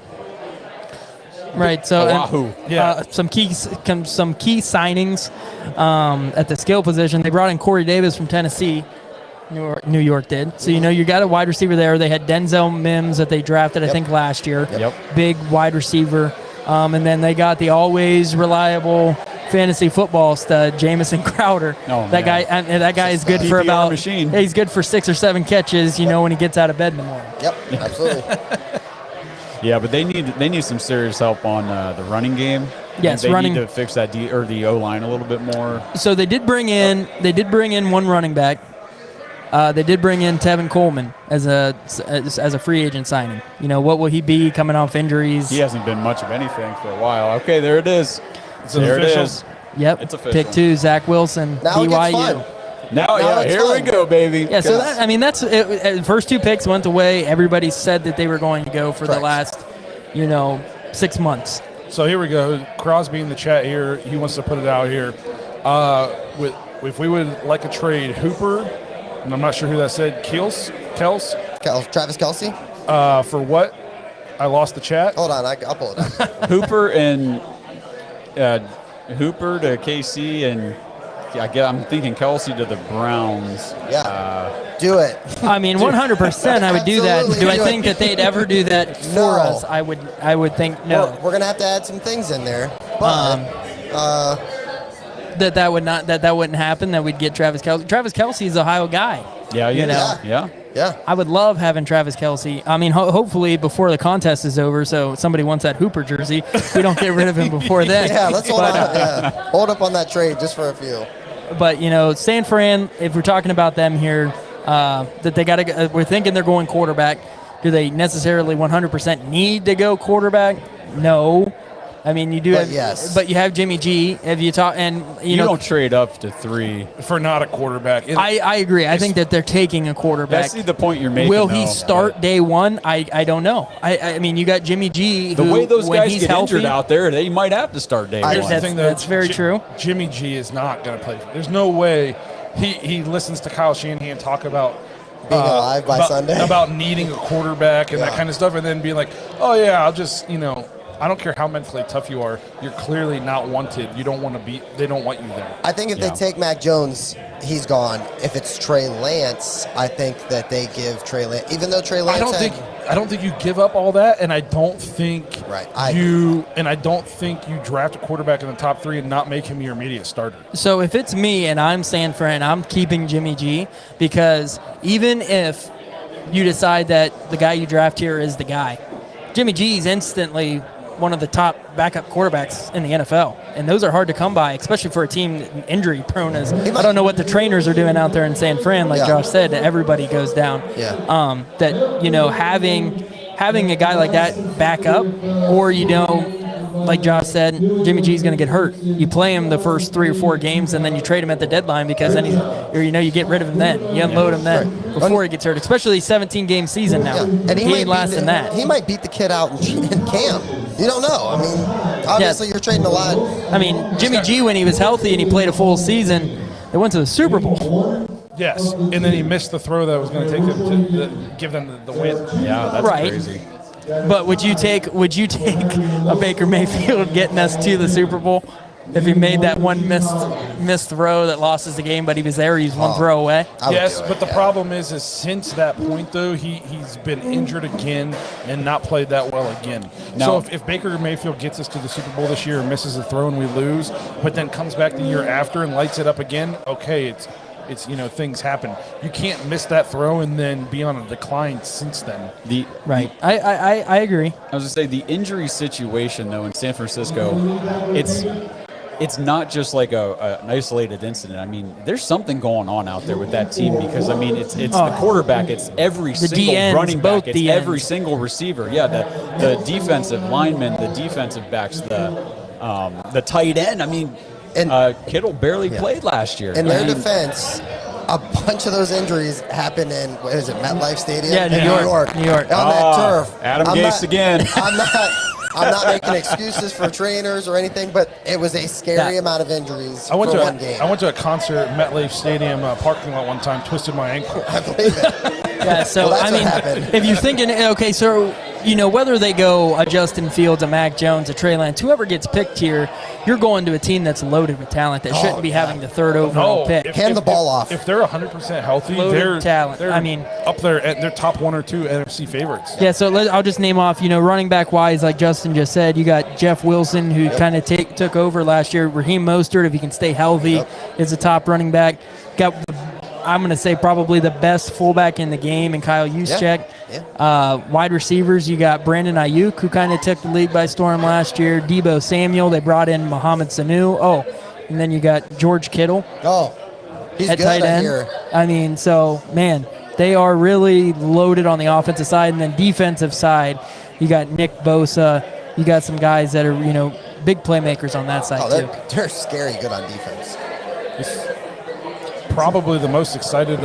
S3: Right. So
S4: Oahu.
S3: some key signings at the skill position. They brought in Corey Davis from Tennessee. New York did. So, you got a wide receiver there. They had Denzel Mims that they drafted, I think, last year.
S4: Yep.
S3: Big wide receiver. And then they got the always reliable fantasy football stud, Jamison Crowder.
S4: Oh,
S3: that guy is good for about
S4: machine.
S3: He's good for 6 or 7 catches, when he gets out of bed in the morning.
S5: Yep, absolutely.
S4: Yeah, but they need some serious help on the running game.
S3: Yes,
S4: they
S3: running.
S4: need to fix that the O line a little bit more.
S3: So they did bring in one running back. They did bring in Tevin Coleman as a free agent signing. What will he be coming off injuries?
S4: He hasn't been much of anything for a while. Okay, there it is. There
S2: official.
S4: it is.
S3: Yep.
S4: It's official.
S3: Pick 2, Zach Wilson,
S5: Now it
S3: BYU.
S5: gets fun.
S4: Now
S5: it's
S4: here
S5: fun.
S4: we go, baby.
S3: Yeah, so that's it. First 2 picks went away. Everybody said that they were going to go for the last, 6 months.
S2: So here we go. Crosby in the chat here. He wants to put it out here. If we would like a trade, Hooper, and I'm not sure who that said, Travis
S5: Kelce.
S2: For what? I lost the chat.
S5: Hold on, I'll pull it up.
S4: Hooper to KC, and I'm thinking Kelce to the Browns.
S5: Yeah. Do it.
S3: I mean, 100% I would do that.
S5: Absolutely
S3: Do I
S5: do
S3: think that they'd ever do that for
S5: No.
S3: us? I would think no.
S5: We're going to have to add some things in there. But,
S3: That wouldn't happen, that we'd get Travis Kelce. Travis Kelce's an Ohio guy.
S4: Yeah,
S5: Yeah.
S3: I would love having Travis Kelce. I mean, hopefully before the contest is over, so somebody wants that Hooper jersey. We don't get rid of him before then.
S5: Yeah, let's hold on. Yeah. Hold up on that trade just for a few.
S3: But, San Fran, if we're talking about them here, that they got to. We're thinking they're going quarterback. Do they necessarily 100% need to go quarterback? No. I mean, you do
S5: But
S3: have,
S5: yes.
S3: but you have Jimmy G. If you talk, and
S4: You don't trade up to 3.
S2: For not a quarterback.
S3: I agree. I think that they're taking a quarterback.
S4: I see the point you're making.
S3: Will he
S4: though,
S3: start day one? I don't know. I mean, you got Jimmy G.
S4: The
S3: who,
S4: way those
S3: when
S4: guys
S3: he's
S4: get
S3: healthy,
S4: injured out there, they might have to start day
S5: I
S4: one.
S5: just
S2: think
S3: that's very true.
S2: Jimmy G is not going to play. There's no way he listens to Kyle Shanahan talk about
S5: Being alive by Sunday.
S2: about needing a quarterback and that
S5: Yeah.
S2: kind of stuff, and then being like, oh yeah, I'll just I don't care how mentally tough you are. You're clearly not wanted. You don't want to be. They don't want you there.
S5: I think if they take Mac Jones, he's gone. If it's Trey Lance, I think that they give Trey Lance, even though Trey Lance
S2: I don't think you give up all that, and I don't think you draft a quarterback in the top 3 and not make him your immediate starter.
S3: So if it's me and I'm San Fran, I'm keeping Jimmy G, because even if you decide that the guy you draft here is the guy, Jimmy G is instantly one of the top backup quarterbacks in the NFL, and those are hard to come by, especially for a team injury prone. As I don't know what the trainers are doing out there in San Fran, like Josh said, everybody goes down.
S5: Yeah.
S3: That having a guy like that back up, or like Josh said, Jimmy G's going to get hurt. You play him the first 3 or 4 games, and then you trade him at the deadline, because then you get rid of him then. You unload him then before he gets hurt, especially 17-game season now.
S5: Yeah. And
S3: he ain't lasting that.
S5: He might beat the kid out in camp. You don't know. I mean, obviously you're trading a lot.
S3: I mean, Jimmy G, when he was healthy and he played a full season, they went to the Super Bowl.
S2: Yes, and then he missed the throw that was going to take them to give them the win.
S4: Yeah, that's crazy.
S3: But would you take a Baker Mayfield getting us to the Super Bowl if he made that one missed throw that lost us the game, but he was there, he's one throw away?
S2: Yes, but the problem is since that point, though, he's been injured again and not played that well again.
S4: No.
S2: So if Baker Mayfield gets us to the Super Bowl this year and misses a throw and we lose, but then comes back the year after and lights it up again, okay, it's things happen. You can't miss that throw and then be on a decline since then.
S3: I agree.
S4: I was going to say, the injury situation, though, in San Francisco, it's not just like an isolated incident. I mean, there's something going on out there with that team because, I mean, it's the quarterback, it's every single
S3: DNs,
S4: running back,
S3: both
S4: it's
S3: DNs.
S4: every single receiver. Yeah, the defensive linemen, the defensive backs, the tight end. I mean, Kittle barely played last year.
S5: In their defense, a bunch of those injuries happened in, what is it, MetLife Stadium?
S3: Yeah, New York.
S5: On that turf.
S4: Adam Gase again.
S5: I'm not making excuses for trainers or anything, but it was a scary amount of injuries for one game.
S2: I went to a concert at MetLife Stadium parking lot one time, twisted my ankle.
S5: I believe it.
S3: Yeah, so,
S5: Well, that's
S3: I
S5: what
S3: mean,
S5: happened.
S3: if you're thinking, okay, so, whether they go a Justin Fields, a Mac Jones, a Trey Lance, whoever gets picked here, you're going to a team that's loaded with talent that shouldn't be having the third overall pick.
S5: Hand the ball off.
S2: If they're 100% healthy,
S3: Loaded talent.
S2: they're
S3: I mean,
S2: up there at their top 1 or 2 NFC favorites.
S3: Yeah, so I'll just name off, running back wise, like Justin just said, you got Jeff Wilson, who kind of took over last year. Raheem Mostert, if he can stay healthy, is a top running back. Got, I'm going to say, probably the best fullback in the game, and Kyle Juszczyk. Wide receivers, you got Brandon Ayuk, who kind of took the league by storm last year. Debo Samuel, they brought in Mohamed Sanu. And then you got George Kittle.
S5: He's
S3: at
S5: good,
S3: tight
S5: I
S3: end.
S5: hear.
S3: I mean, so, man, they are really loaded on the offensive side. And then defensive side, you got Nick Bosa. You got some guys that are, big playmakers on that side, too.
S5: They're scary good on defense.
S2: It's probably the most excited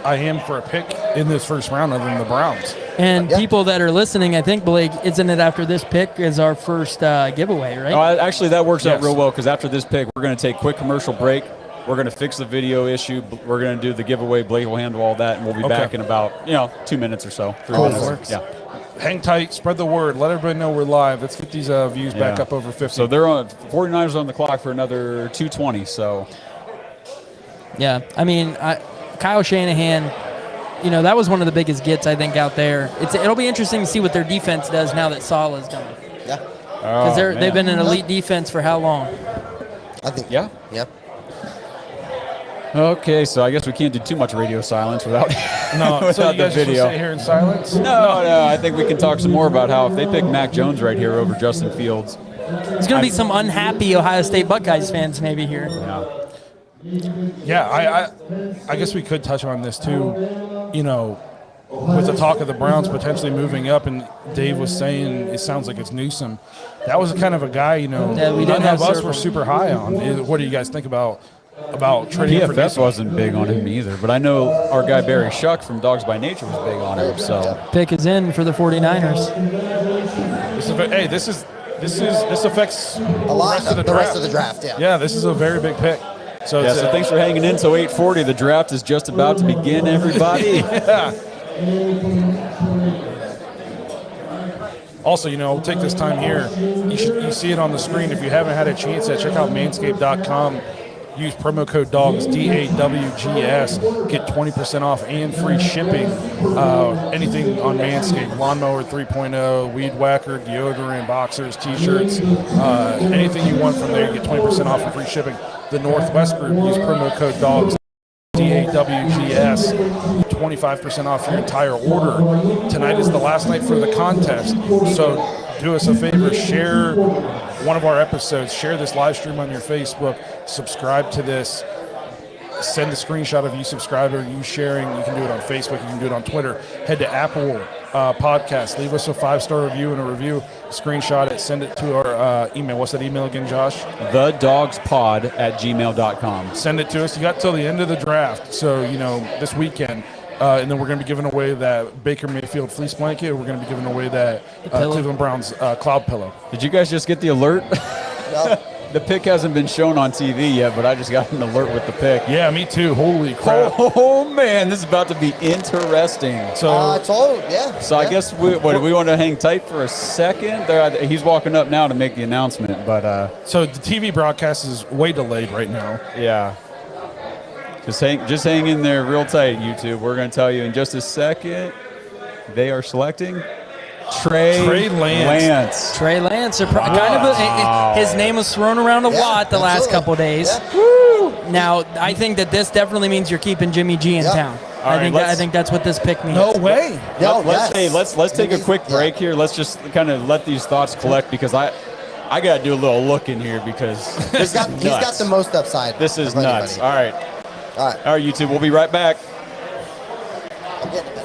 S2: I am for a pick in this first round other than the Browns.
S3: And people that are listening, I think, Blake, isn't it after this pick is our first giveaway, right?
S4: Oh, actually, that works out real well because after this pick, we're going to take a quick commercial break. We're going to fix the video issue. We're going to do the giveaway. Blake will handle all that, and we'll be back in about 2 minutes or so. 3 minutes. Yeah.
S2: Hang tight, spread the word, let everybody know we're live. Let's get these views back up over 50.
S4: So they're on 49ers on the clock for another 2:20. So,
S3: yeah, I mean, Kyle Shanahan, that was one of the biggest gets, I think, out there. It'll be interesting to see what their defense does now that Salah's gone.
S5: Yeah.
S3: Because they've been an elite defense for how long?
S5: I think.
S4: Yeah. Okay, so I guess we can't do too much radio silence without
S2: so you guys
S4: the video.
S2: Just sit here in silence?
S4: No, I think we can talk some more about how if they pick Mac Jones right here over Justin Fields.
S3: There's going to be some unhappy Ohio State Buckeyes fans maybe here.
S2: Yeah, I guess we could touch on this too. With the talk of the Browns potentially moving up, and Dave was saying it sounds like it's Newsom. That was kind of a guy, none of us were super high on. What do you guys think about trading for
S4: PFF wasn't big on him either, but I know our guy Barry Shuck from Dawgs by Nature was big on him. So
S3: pick is in for the 49ers.
S2: This affects
S5: a lot of the rest of the draft.
S2: Yeah, this is a very big pick. So
S4: thanks for hanging in. So 8:40, the draft is just about to begin. Everybody.
S2: Also, take this time here. You see it on the screen. If you haven't had a chance yet, check out manscaped.com. Use promo code DAWGS, DAWGS. Get 20% off and free shipping. Anything on Manscaped, Lawnmower 3.0, Weed Whacker, deodorant, boxers, T-shirts. Anything you want from there, you get 20% off and free shipping. The Northwest Group, use promo code DAWGS, DAWGS. 25% off your entire order. Tonight is the last night for the contest. So do us a favor, share one of our episodes, share this live stream on your Facebook, subscribe to this, send a screenshot of you subscribing or you sharing. You can do it on Facebook, you can do it on Twitter. Head to Apple Podcast, leave us a 5-star review and a review, screenshot it, send it to our email. What's that email again, Josh?
S4: thedogspod@gmail.com.
S2: Send it to us. You got till the end of the draft, so this weekend. And then we're going to be giving away that Baker Mayfield fleece blanket. We're going to be giving away that Cleveland Browns cloud pillow.
S4: Did you guys just get the alert?
S5: No.
S4: The pick hasn't been shown on TV yet, but I just got an alert with the pick.
S2: Yeah, me too. Holy crap.
S4: Oh man, this is about to be interesting.
S2: So,
S4: So I guess we want to hang tight for a second? He's walking up now to make the announcement, but
S2: so the TV broadcast is way delayed right now.
S4: Yeah. Just hang in there real tight, YouTube. We're going to tell you in just a second. They are selecting Trey Lance.
S3: Trey Lance. His name was thrown around a lot the last couple days.
S5: Yeah.
S3: Woo! Now, I think that this definitely means you're keeping Jimmy G in town. I think that's what this pick means.
S2: No way.
S4: Let's take a quick break here. Let's just kind of let these thoughts collect because I got to do a little look in here because this is nuts.
S5: He's got the most upside.
S4: This is
S5: of
S4: nuts.
S5: anybody.
S4: All right, YouTube. We'll be right back.
S5: I'm getting it.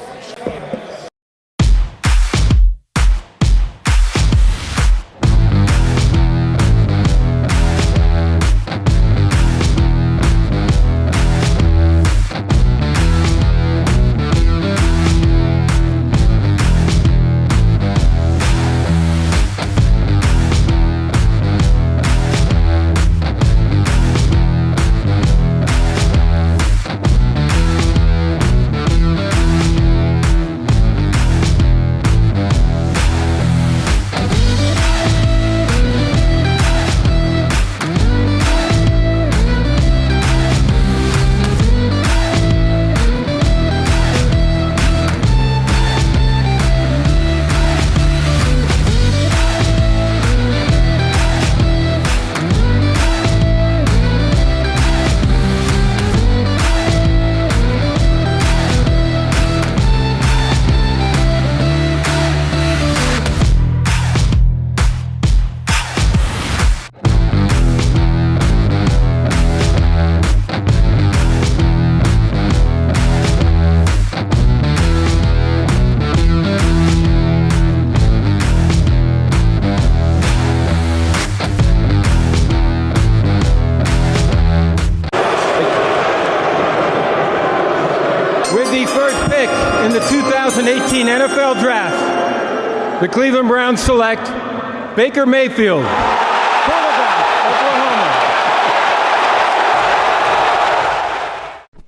S6: With the first pick in the 2018 NFL Draft, the Cleveland Browns select Baker Mayfield, quarterback, Oklahoma.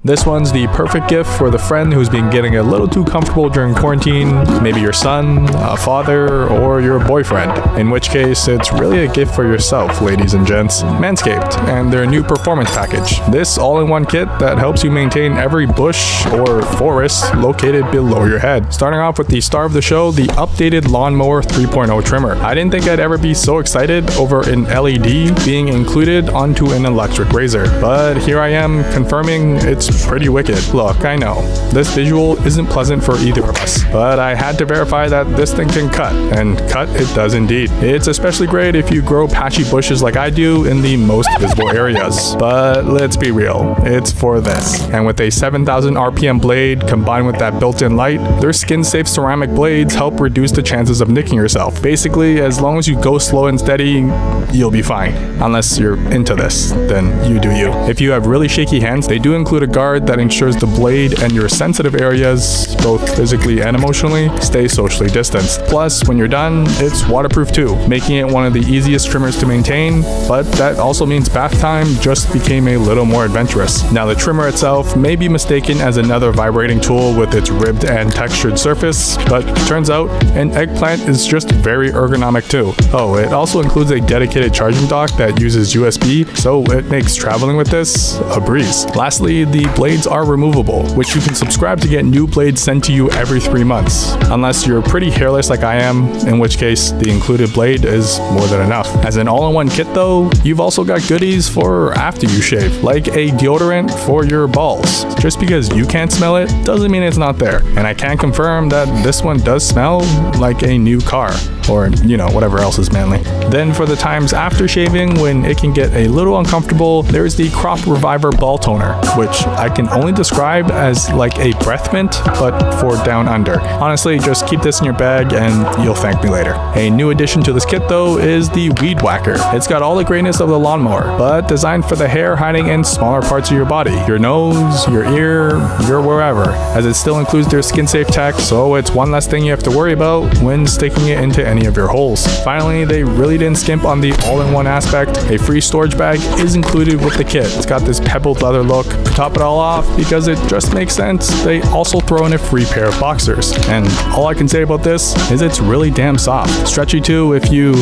S7: This one's the perfect gift for the friend who's been getting a little too comfortable during quarantine, maybe your son, a father, or your boyfriend. In which case, it's really a gift for yourself, ladies and gents. Manscaped and their new performance package. This all-in-one kit that helps you maintain every bush or forest located below your head. Starting off with the star of the show, the updated Lawnmower 3.0 trimmer. I didn't think I'd ever be so excited over an LED being included onto an electric razor, but here I am confirming it's pretty wicked. Look, I know, this visual isn't pleasant for either of us, but I had to verify that this thing can cut, and cut it does indeed. It's especially great if you grow patchy bushes like I do in the most visible areas. But let's be real, it's for this. And with a 7,000 RPM blade combined with that built-in light, their skin-safe ceramic blades help reduce the chances of nicking yourself. Basically, as long as you go slow and steady, you'll be fine. Unless you're into this, then you do you. If you have really shaky hands, they do include a guard that ensures the blade and your sensitive areas, both physically and emotionally, stay socially distanced. Plus, when you're done, it's waterproof too, making it one of the easiest trimmers to maintain, but that also means bath time just became a little more adventurous. Now, the trimmer itself may be mistaken as another vibrating tool with its ribbed and textured surface, but turns out an eggplant is just very ergonomic too. Oh, it also includes a dedicated charging dock that uses USB, so it makes traveling with this a breeze. Lastly, the blades are removable, which you can subscribe to get new blades sent to you every 3 months. Unless you're pretty hairless like I am, in which case the included blade is more than enough. As an all-in-one kit though, you've also got goodies for after you shave, like a deodorant for your balls. Just because you can't smell it doesn't mean it's not there. And I can confirm that this one does smell like a new car. Or, you know, whatever else is manly. Then for the times after shaving, when it can get a little uncomfortable, there's the Crop Reviver Ball Toner, which I can only describe as like a breath mint, but for down under. Honestly, just keep this in your bag and you'll thank me later. A new addition to this kit though is the Weed Whacker. It's got all the greatness of the lawnmower, but designed for the hair hiding in smaller parts of your body. Your nose, your ear, your wherever, as it still includes their skin safe tech, so it's one less thing you have to worry about when sticking it into any of your holes. Finally, they really didn't skimp on the all-in-one aspect. A free storage bag is included with the kit. It's got this pebbled leather look. To top it all off, because it just makes sense, they also throw in a free pair of boxers. And all I can say about this is it's really damn soft. Stretchy too if you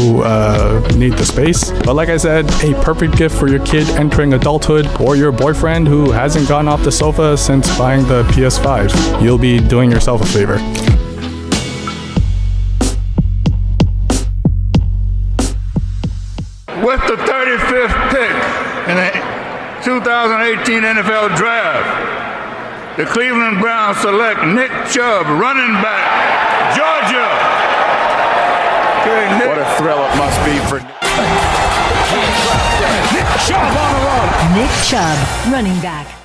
S7: need the space. But like I said, a perfect gift for your kid entering adulthood or your boyfriend who hasn't gotten off the sofa since buying the PS5. You'll be doing yourself a favor.
S8: With the 35th pick in the 2018 NFL Draft, the Cleveland Browns select Nick Chubb, running back, Georgia. Okay, Nick.
S11: What a thrill it must be for Nick.
S6: Chubb on the run.
S10: Nick Chubb, running back.